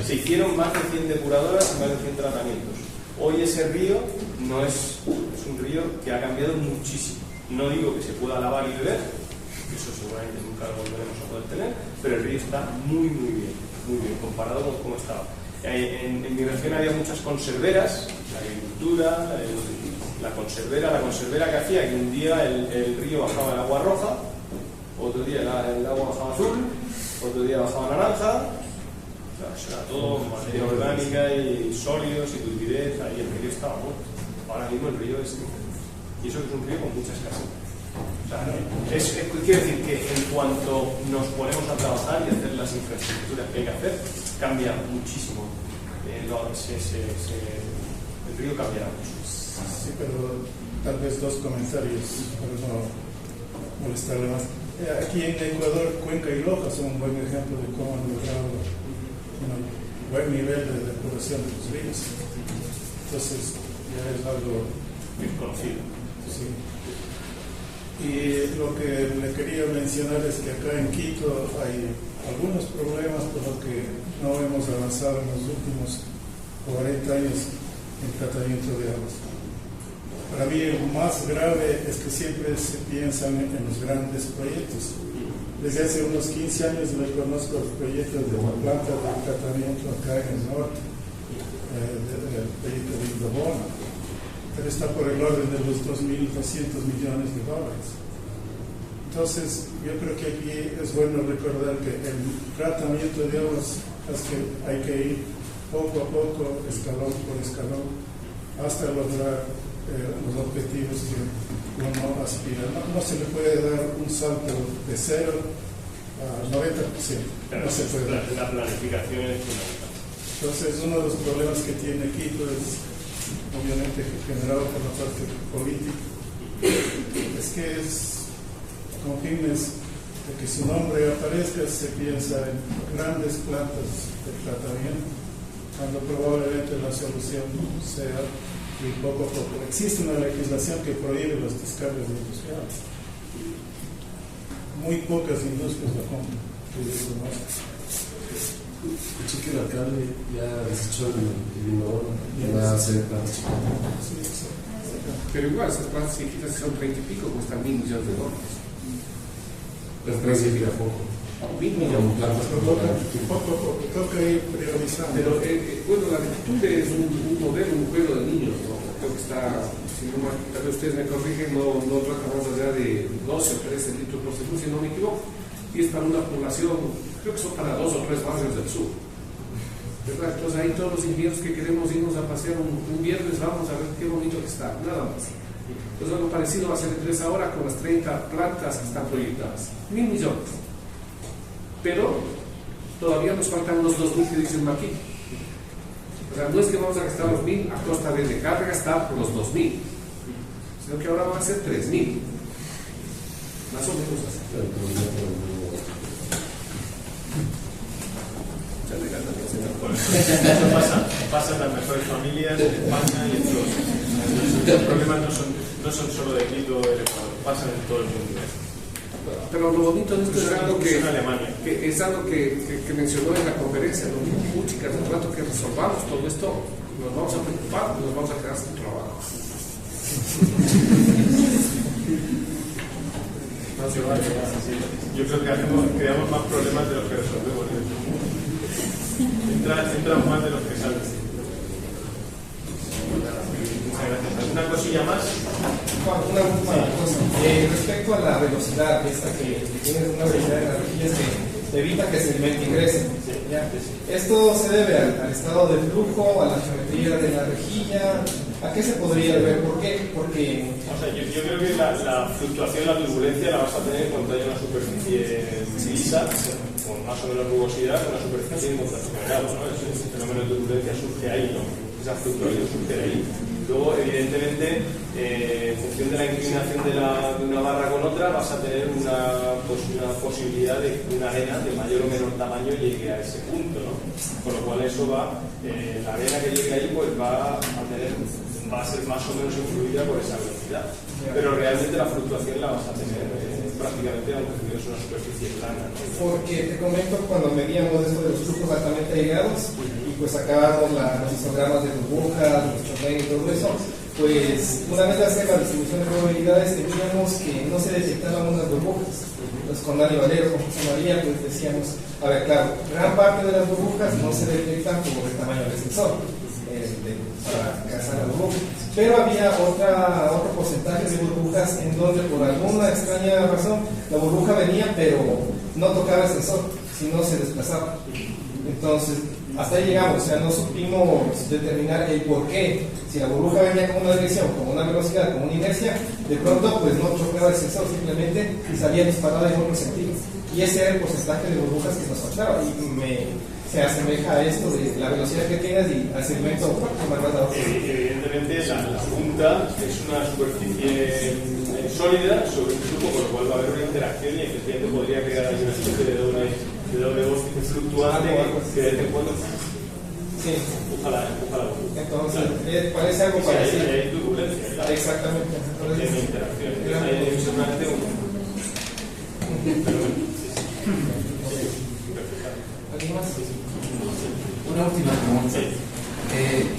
Se hicieron más de 100 depuradoras y más de 100 tratamientos. Hoy ese río no es un río que ha cambiado muchísimo. No digo que se pueda lavar y beber, eso seguramente nunca lo volveremos a poder tener, pero el río está muy bien comparado con cómo estaba. En mi región había muchas conserveras, la agricultura, la conservera que hacía que un día el río bajaba el agua roja, otro día el agua bajaba azul, otro día bajaba naranja, o sea, era todo materia orgánica y sólidos y turbidez, ahí el río estaba muerto. Ahora mismo el río es, y eso es un río con mucha escasez. O sea, quiere decir que en cuanto nos ponemos a trabajar y hacer las infraestructuras que hay que hacer, cambia muchísimo. El río cambiará mucho. Sí, pero tal vez dos comentarios para no molestarle más. Aquí en Ecuador, Cuenca y Loja son un buen ejemplo de cómo han logrado un buen nivel de depuración de los ríos. Entonces, ya es algo conocido. Sí. Y lo que le quería mencionar es que acá en Quito hay algunos problemas por lo que no hemos avanzado en los últimos 40 años en tratamiento de aguas. Para mí el más grave es que siempre se piensan en los grandes proyectos. Desde hace unos 15 años me conozco los proyectos de la planta de tratamiento acá en el norte, el proyecto de Indobona, pero está por el orden de los 2.200 millones de dólares. Entonces, yo creo que aquí es bueno recordar que el tratamiento de aguas es que hay que ir poco a poco, escalón por escalón, hasta lograr los objetivos que uno aspira. No se le puede dar un salto de 0 a 90%. No se puede dar. La planificación es fundamental. Entonces, uno de los problemas que tiene Quito es, obviamente, generado por la parte política, es que es con fines de que su nombre aparezca, se piensa en grandes plantas de tratamiento, cuando probablemente la solución sea ir poco a poco. Existe una legislación que prohíbe los descargas industriales. Muy pocas industrias lo compran, que yo conozco. Escuché que el alcalde ya desechó el inodoro y va a hacer plantas chiquitas. Sí, sí. Pero igual, esas plantas chiquitas son 30 y pico, cuestan $1.000 millones. Las tres significa poco. 1.000 millones. Poco a poco, toca ir priorizando. Pero bueno, la actitud es un modelo, un juego de niños, ¿no? Creo que está, si no mal, tal vez ustedes me corrigen, no trata más allá de 12 o 13 litros por segundo, si no me equivoco, y es para una población, creo que son para 2 o 3 barrios del sur. ¿Verdad? Entonces ahí todos los inviernos que queremos irnos a pasear un viernes, vamos a ver qué bonito que está, nada más. Entonces algo parecido va a ser en 3 ahora con las 30 plantas que están proyectadas. 1.000 millones. Pero todavía nos faltan unos 2.000 que dicen aquí. O sea, no es que vamos a gastar los 1.000 a costa de dejar de gastar por los 2.000, sino que ahora van a ser 3.000. Más o menos así. Eso pasa en las mejores familias de España y en todos. Los problemas no son solo de Quito o de Ecuador, pasan en todo el mundo. Pero lo bonito de esto es algo que, en Alemania. que es algo que mencionó en la conferencia, ¿no? Chicas, el rato que resolvamos todo esto, nos vamos a preocupar, nos vamos a quedar sin trabajo. Yo creo que creamos más problemas de los que resolvemos. Entran más de los que salen. Muchas gracias. ¿Alguna cosilla más? Una última cosa. Respecto a la velocidad, esta que tiene una velocidad en las rejillas que evita que el sedimento ingrese. ¿Ya? Esto se debe al estado de flujo, a la geometría de la rejilla, ¿A qué se podría deber? ¿Por qué? Porque... O sea, yo creo que la fluctuación, la turbulencia la vas a tener cuando haya una superficie lisa, con más o menos rugosidad, con una superficie en contacto con el agua, ¿no? Ese fenómeno de turbulencia surge ahí, ¿no? Esa fluctuación surge de ahí. Luego, evidentemente, en función de la inclinación de una barra con otra, vas a tener una posibilidad de que una arena de mayor o menor tamaño llegue a ese punto, ¿no? Con lo cual eso va, la arena que llegue ahí pues va a ser más o menos influida por esa velocidad. Pero realmente la fluctuación la vas a tener prácticamente aunque tuvieras una superficie plana, ¿no? Porque te comento, cuando medíamos esto de los flujos altamente aireados y pues sacábamos los histogramas de burbujas, los y todo eso, pues una vez de hacer la distribución de probabilidades teníamos que no se detectaban unas burbujas. Entonces con Dani Valero, con José María, pues decíamos, a ver, claro, gran parte de las burbujas no se detectan por el tamaño del sensor para cazar la burbuja, pero había otro porcentaje de burbujas en donde por alguna extraña razón la burbuja venía pero no tocaba el sensor, sino se desplazaba. Entonces hasta ahí llegamos, o sea, no supimos determinar el por qué. Si la burbuja venía con una dirección, con una velocidad, con una inercia, de pronto pues no chocaba el sensor, simplemente salía disparada en otro sentido. Y ese era el porcentaje de burbujas que nos faltaba. Y se asemeja a esto de la velocidad que tienes y al segmento que me has dado. Evidentemente la punta es una superficie sólida sobre un flujo, con lo cual va a haber una interacción y efectivamente podría crear ahí una especie de doble vórtice fluctuante que de vez en cuando empuja la burbuja. Entonces, parece algo parecido. Hay turbulencia. Exactamente. Tiene interacción. Hay seguramente ¿Alguien más? Una última pregunta.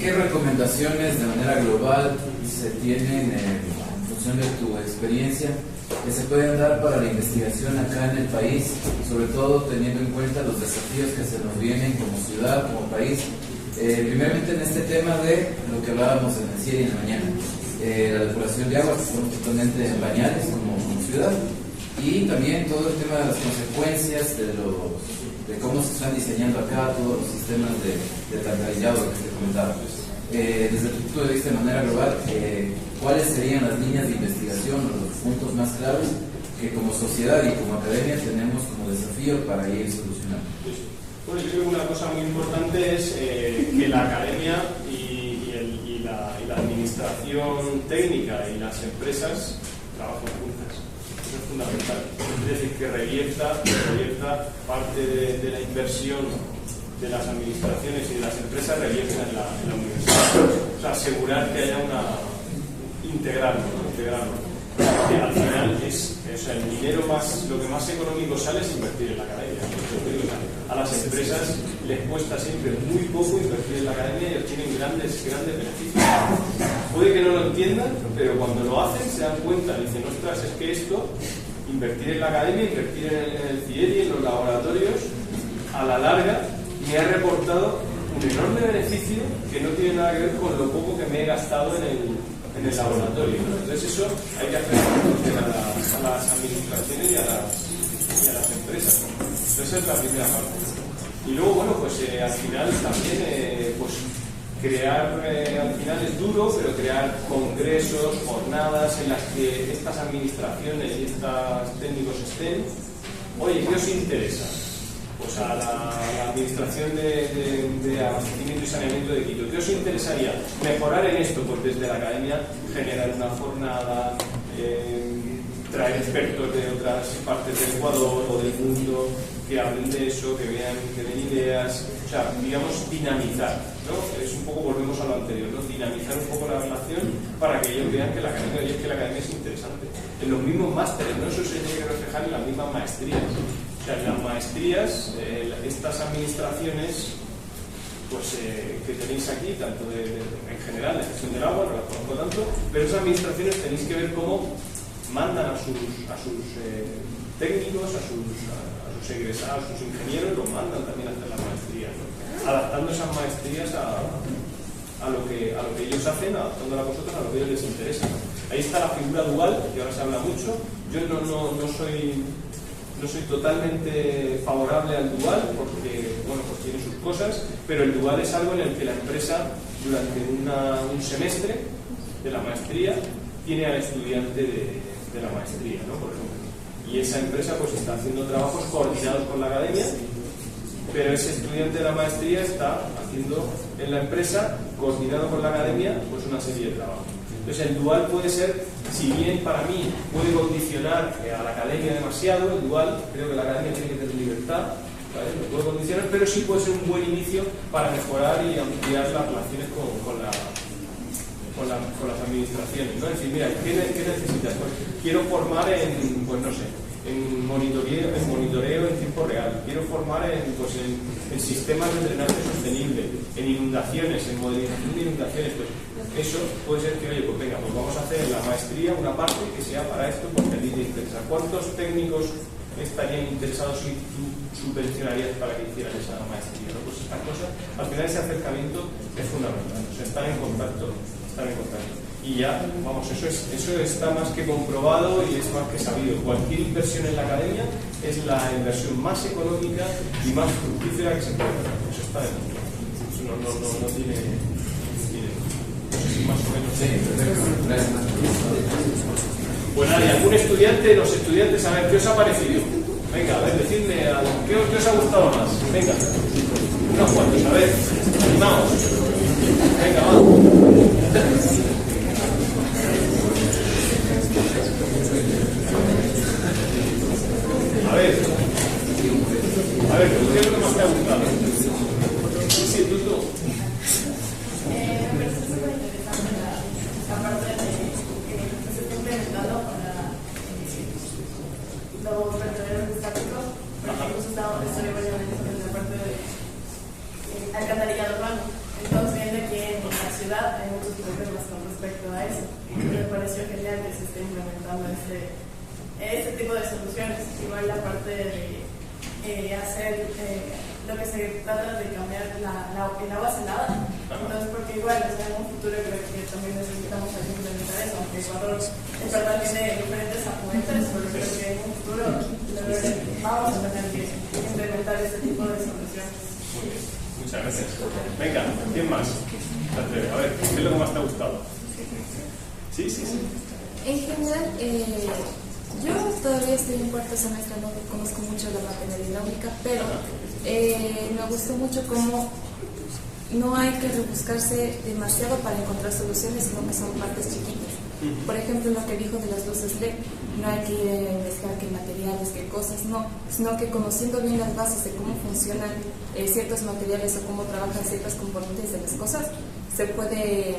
¿Qué recomendaciones de manera global se tienen en función de tu experiencia que se pueden dar para la investigación acá en el país, sobre todo teniendo en cuenta los desafíos que se nos vienen como ciudad, como país? Primeramente en este tema de lo que hablábamos en el CIE y en la mañana, la depuración de agua, que estamos totalmente en bañales como ciudad, y también todo el tema de las consecuencias de cómo se están diseñando acá todos los sistemas de alcantarillado que se comentaba. Desde tu punto de vista de manera global, ¿cuáles serían las líneas de investigación o los puntos más claves que como sociedad y como academia tenemos como desafío para ir solucionando? Bueno, yo creo que una cosa muy importante es que la academia y la administración técnica y las empresas trabajen juntas. Eso es fundamental. Es decir, que revierta parte de la inversión de las administraciones y de las empresas revierten en la universidad. O sea, asegurar que haya una integrarlo. Que al final el dinero lo que más económico sale es invertir en la academia. A las empresas les cuesta siempre muy poco invertir en la academia y obtienen grandes beneficios. Puede que no lo entiendan, pero cuando lo hacen se dan cuenta, dicen, ostras, es que esto, invertir en la academia, invertir en el CIERI, en los laboratorios, a la larga me ha reportado un enorme beneficio que no tiene nada que ver con lo poco que me he gastado en el laboratorio. Entonces eso hay que hacer a las administraciones y a las empresas. Entonces esa es la primera parte. Y luego, bueno, pues al final también pues crear, al final es duro, pero crear congresos, jornadas en las que estas administraciones y estos técnicos estén. Oye, ¿qué os interesa? Pues a la administración de abastecimiento y saneamiento de Quito, ¿qué os interesaría? Mejorar en esto, pues desde la academia generar una jornada, traer expertos de otras partes del Ecuador o del mundo que hablen de eso, que den ideas, o sea, digamos, dinamizar, ¿no? Es un poco, volvemos a lo anterior, ¿no? Dinamizar un poco la relación para que ellos vean que la academia es interesante. En los mismos másteres, ¿no? Eso se tiene que reflejar en las mismas maestrías. O sea, en las maestrías, estas administraciones pues, que tenéis aquí, tanto en general, de gestión del agua, no las conozco tanto, pero esas administraciones tenéis que ver cómo mandan a sus técnicos, a sus egresados, a sus ingenieros, los mandan también a hacer las maestrías, ¿no? Adaptando esas maestrías a lo que ellos hacen, adaptándolas a vosotros a lo que a ellos les interesa, ¿no? Ahí está la figura dual, que ahora se habla mucho. Yo no soy No soy totalmente favorable al dual porque, bueno, pues tiene sus cosas, pero el dual es algo en el que la empresa, durante un semestre de la maestría, tiene al estudiante de la maestría, ¿no? Por ejemplo. Y esa empresa pues está haciendo trabajos coordinados con la academia, pero ese estudiante de la maestría está haciendo en la empresa, coordinado con la academia, pues una serie de trabajos. Entonces el dual puede ser, si bien para mí puede condicionar a la academia demasiado, el dual, creo que la academia tiene que tener libertad, ¿vale? Lo puede condicionar, pero sí puede ser un buen inicio para mejorar y ampliar las relaciones con las administraciones, ¿no? Es decir, mira, ¿qué necesitas? Pues quiero formar en, pues no sé, en monitoreo en tiempo real, quiero formar en sistemas de drenaje sostenible, en inundaciones, en modelización de inundaciones. Pues eso puede ser que, oye, pues venga, pues vamos a hacer en la maestría una parte que sea para esto porque a ti te interesa. ¿Cuántos técnicos estarían interesados si tú subvencionarías para que hicieran esa maestría? ¿No? Pues esta cosa, al final ese acercamiento es fundamental, o sea, estar en contacto. Y ya, vamos, eso está más que comprobado y es más que sabido. Cualquier inversión en la academia es la inversión más económica y más fructífera que se puede hacer. Eso está demostrado. Eso no tiene no sé si más o menos. Pues nada, y algún estudiante, los estudiantes, a ver, ¿qué os ha parecido? Venga, a ver, decidme, ¿qué os ha gustado más? Venga, unos cuantos, a ver, animaos. Venga, vamos. A ver, ¿qué es lo que más te ha gustado? Sí, tú. Me parece súper interesante la parte de que se está implementando para los vertederos estáticos, porque incluso estoy variamente en la parte de alcantarillado urbano. Entonces, viendo aquí en la ciudad hay muchos problemas con respecto a eso. Me pareció genial que se esté implementando este tipo de soluciones. Igual la parte de hacer lo que se trata de cambiar el agua salada. Entonces, porque igual, o sea, en un futuro creo que también necesitamos implementar eso, aunque Ecuador es verdad tiene diferentes afluentes, pero creo que en un futuro vamos a tener que implementar este tipo de soluciones. Muy bien, muchas gracias. Venga, ¿quién más? A ver, ¿qué es lo que más te ha gustado? Sí. En general, yo todavía estoy en cuarto semestre, no conozco mucho la materia dinámica, pero me gustó mucho cómo no hay que rebuscarse demasiado para encontrar soluciones, sino que son partes chiquitas. Por ejemplo, lo que dijo de las luces LED, no hay que ir a investigar qué materiales, qué cosas, no, sino que conociendo bien las bases de cómo funcionan ciertos materiales o cómo trabajan ciertas componentes de las cosas, se puede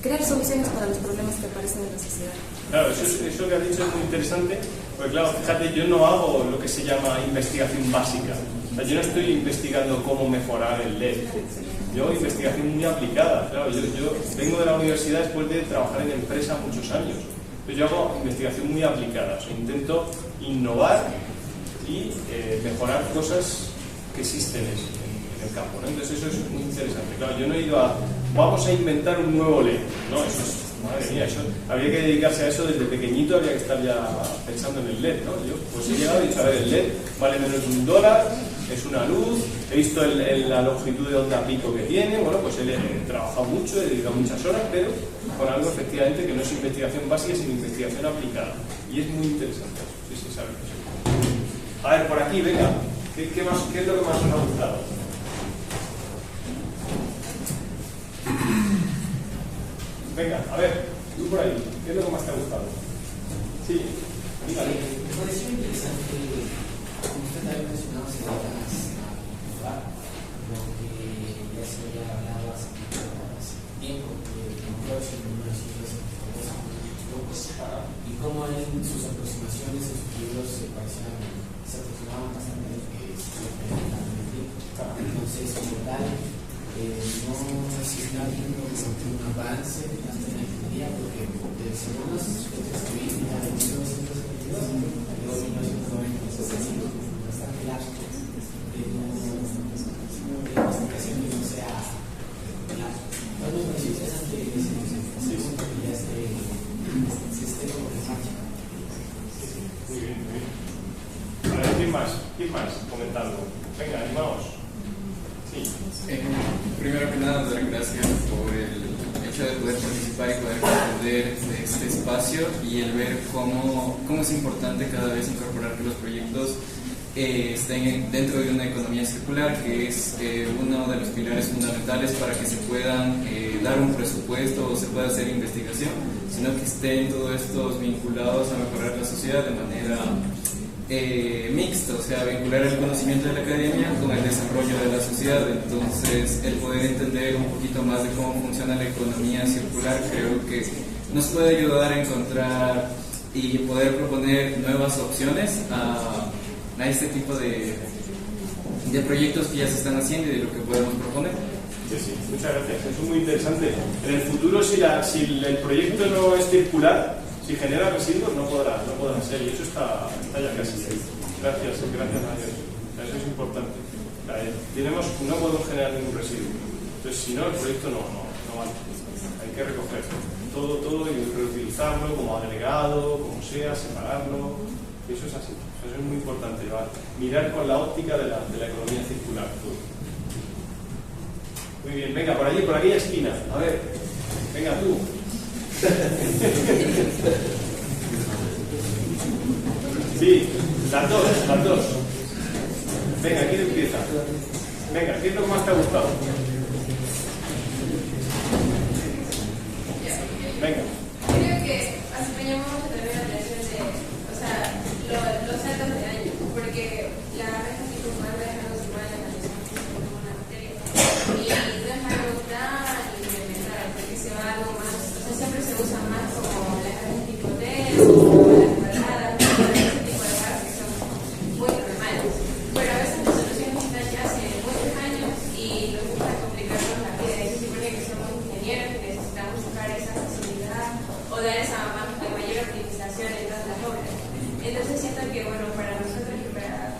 crear soluciones para los problemas que aparecen en la sociedad. Claro, eso que has dicho es muy interesante, porque claro, fíjate, yo no hago lo que se llama investigación básica. O sea, yo no estoy investigando cómo mejorar el LED. Yo investigación muy aplicada. Claro, yo vengo de la universidad después de trabajar en empresa muchos años. Entonces yo hago investigación muy aplicada. O sea, intento innovar y mejorar cosas que existen en el campo, ¿no? Entonces eso es muy interesante. Claro, yo no he ido a vamos a inventar un nuevo LED. No, eso es, madre mía, eso habría que dedicarse a eso desde pequeñito, habría que estar ya pensando en el LED, ¿no? Yo pues he llegado y he dicho, a ver, el LED vale menos de $1, es una luz, he visto la longitud de onda pico que tiene, bueno, pues he trabajado mucho, he dedicado muchas horas, pero con algo efectivamente que no es investigación básica, sino investigación aplicada. Y es muy interesante. Sí, sabes. A ver, por aquí, venga, ¿qué es lo que más os ha gustado? Venga, a ver, tú por ahí, ¿qué es lo que más te ha gustado? Sí, dígale. Me pareció interesante, como usted había mencionado, si vas a jugar, lo que ya se había hablado hace tiempo, de Ambrosio, de uno de los libros locos, y cómo en sus aproximaciones, sus libros se aproximaban bastante a lo que se entonces, como tal, no se está viendo un avance tanto en la ingeniería, porque según las estadísticas de 1972 luego 1990 bastante largo de investigación que no sea largo. Entonces me parece interesante ese punto que ya se esté como en marcha. Muy bien, muy bien. A ver, ¿Quién más comentando? Venga, animaos. Sí. Primero que nada, dar gracias por el hecho de poder participar y poder comprender este espacio y el ver cómo es importante cada vez incorporar que los proyectos estén dentro de una economía circular, que es uno de los pilares fundamentales para que se puedan dar un presupuesto o se pueda hacer investigación, sino que estén todos estos vinculados a mejorar la sociedad de manera mixta, o sea, vincular el conocimiento de la academia con el desarrollo de la sociedad. Entonces, el poder entender un poquito más de cómo funciona la economía circular creo que nos puede ayudar a encontrar y poder proponer nuevas opciones a este tipo de proyectos que ya se están haciendo y de lo que podemos proponer. Sí, muchas gracias. Eso es muy interesante. En el futuro, si el proyecto no es circular, si genera residuos, no podrán ser. Y eso está ya casi ahí. Gracias a Dios. Eso es importante. No podemos generar ningún residuo. Entonces, si no, el proyecto no vale. Hay que recoger todo y reutilizarlo como agregado, como sea, separarlo. Eso es así. Eso es muy importante. Mirar con la óptica de la economía circular. Todo. Muy bien, venga, por allí, por aquella esquina. A ver, venga tú. Sí, las dos. Venga, ¿quién empieza? Venga, ¿qué es lo que más te ha gustado? Venga. Creo que acompañamos mucho también la relación de, los saltos de año, porque la reja circunval deja los iguales como una materia. Y no es algo tan elemental, porque se va algo más, siempre se usa más como las rejas tipo test o las cuadradas, ese tipo de barras que son muy normales. Pero a veces las soluciones están ya hace muchos años y nos gusta complicarnos la vida. Eso supone que somos ingenieros que necesitamos buscar esa facilidad o dar esa mayor optimización en todas las obras. Entonces siento que, bueno, para nosotros y para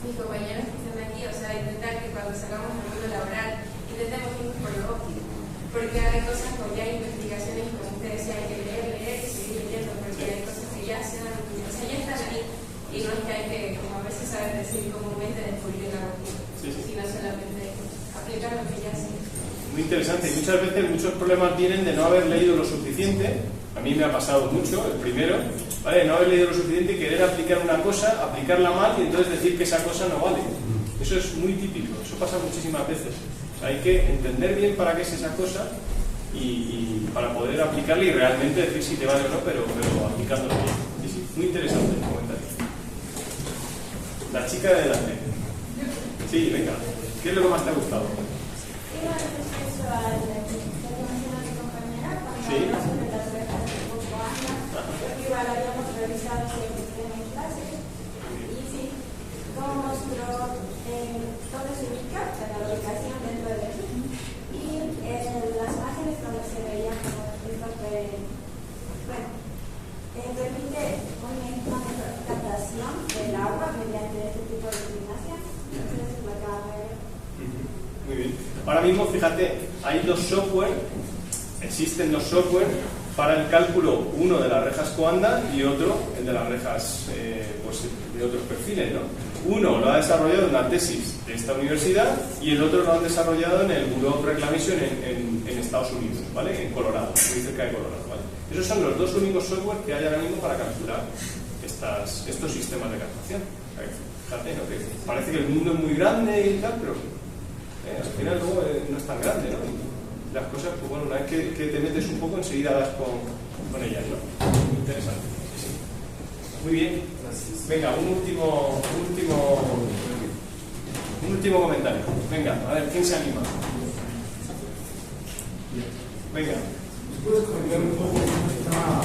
mis compañeros que están aquí, o sea, intentar que cuando salgamos del mundo laboral, intentemos irnos por lo óptimo. Porque hay cosas como ya investigaciones, como ustedes decían, hay que leer y seguir leyendo, porque hay cosas que ya se dan, o sea, ya están ahí. Y no es que hay que, como a veces saben decir comúnmente, descubrir la rutina, sino solamente aplicar lo que ya sé. Muy interesante. Y muchas veces muchos problemas vienen de no haber leído lo suficiente. A mí me ha pasado mucho, el primero, ¿vale? No haber leído lo suficiente y querer aplicar una cosa, aplicarla mal y entonces decir que esa cosa no vale. Eso es muy típico, eso pasa muchísimas veces. O sea, hay que entender bien para qué es esa cosa y para poder aplicarla y realmente decir si te vale o no, pero aplicándolo bien. Sí, muy interesante el comentario. La chica de delante. Sí, venga. ¿Qué es lo que más te ha gustado? Sí. Igual habíamos revisado siempre en clase y sí, cómo mostró dónde se ubica, la ubicación dentro de eso y las imágenes donde se veía como esto que, bueno, permite una mejor captación del agua mediante este tipo de iluminación. Entonces lo acabo de ver. Muy bien. Ahora mismo, fíjate, hay existen dos software para el cálculo, uno de las rejas Coanda y otro el de las rejas de otros perfiles, ¿no? Uno lo ha desarrollado en la tesis de esta universidad y el otro lo han desarrollado en el Bureau of Reclamation en Estados Unidos, ¿vale? En Colorado, muy cerca de Colorado, ¿vale? Esos son los dos únicos software que hay ahora mismo para calcular estos sistemas de captación. Fíjate, ¿no? Que parece que el mundo es muy grande y tal, pero al final luego no es tan grande, ¿no? Las cosas, pues bueno, una vez que te metes un poco, enseguida das con ellas, ¿no? Muy interesante. Sí. Muy bien. Venga, un último comentario. Venga, a ver, ¿quién se anima? Venga. ¿Puedes comentar un poco cómo está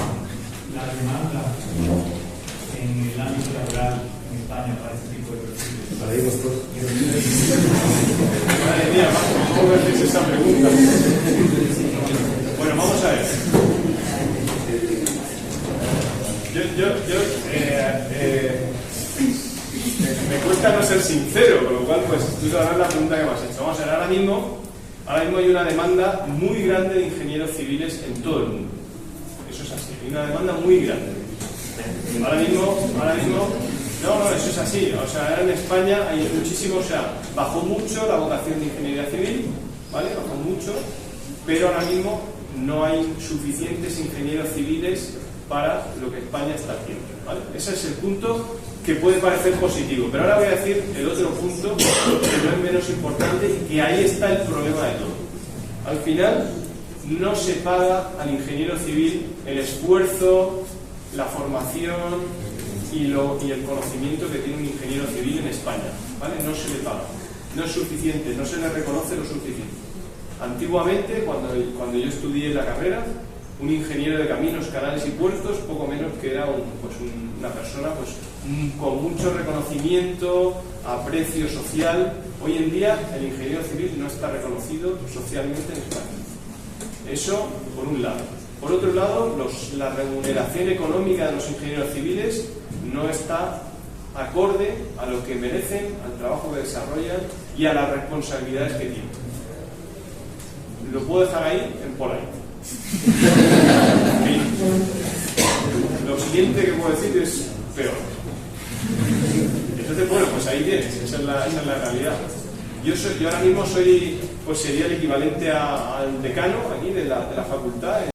la demanda en el ámbito laboral en España para este tipo de perfiles? Para irnos todos. Madre mía, ¿cómo haces esa pregunta? Bueno, vamos a ver. Me cuesta no ser sincero, con lo cual, pues tú sabrás la pregunta que me has hecho. Vamos a ver, ahora mismo hay una demanda muy grande de ingenieros civiles en todo el mundo. Eso es así, hay una demanda muy grande. Ahora mismo No, eso es así. O sea, ahora en España hay muchísimo, o sea, bajó mucho la vocación de ingeniería civil, ¿vale? Bajó mucho, pero ahora mismo no hay suficientes ingenieros civiles para lo que España está haciendo, ¿vale? Ese es el punto que puede parecer positivo, pero ahora voy a decir el otro punto que no es menos importante y que ahí está el problema de todo. Al final, no se paga al ingeniero civil el esfuerzo, la formación y el conocimiento que tiene un ingeniero civil en España, ¿vale? No se le paga, no es suficiente, no se le reconoce lo suficiente. Antiguamente, cuando yo estudié la carrera, un ingeniero de caminos, canales y puertos, poco menos que era una persona con mucho reconocimiento, aprecio social. Hoy en día el ingeniero civil no está reconocido socialmente en España. Eso por un lado. Por otro lado, la remuneración económica de los ingenieros civiles no está acorde a lo que merecen, al trabajo que desarrollan y a las responsabilidades que tienen. Lo puedo dejar ahí por ahí. Lo siguiente que puedo decir es peor. Entonces, bueno, pues ahí tienes, esa es la realidad. Yo ahora mismo sería el equivalente al decano aquí de la facultad.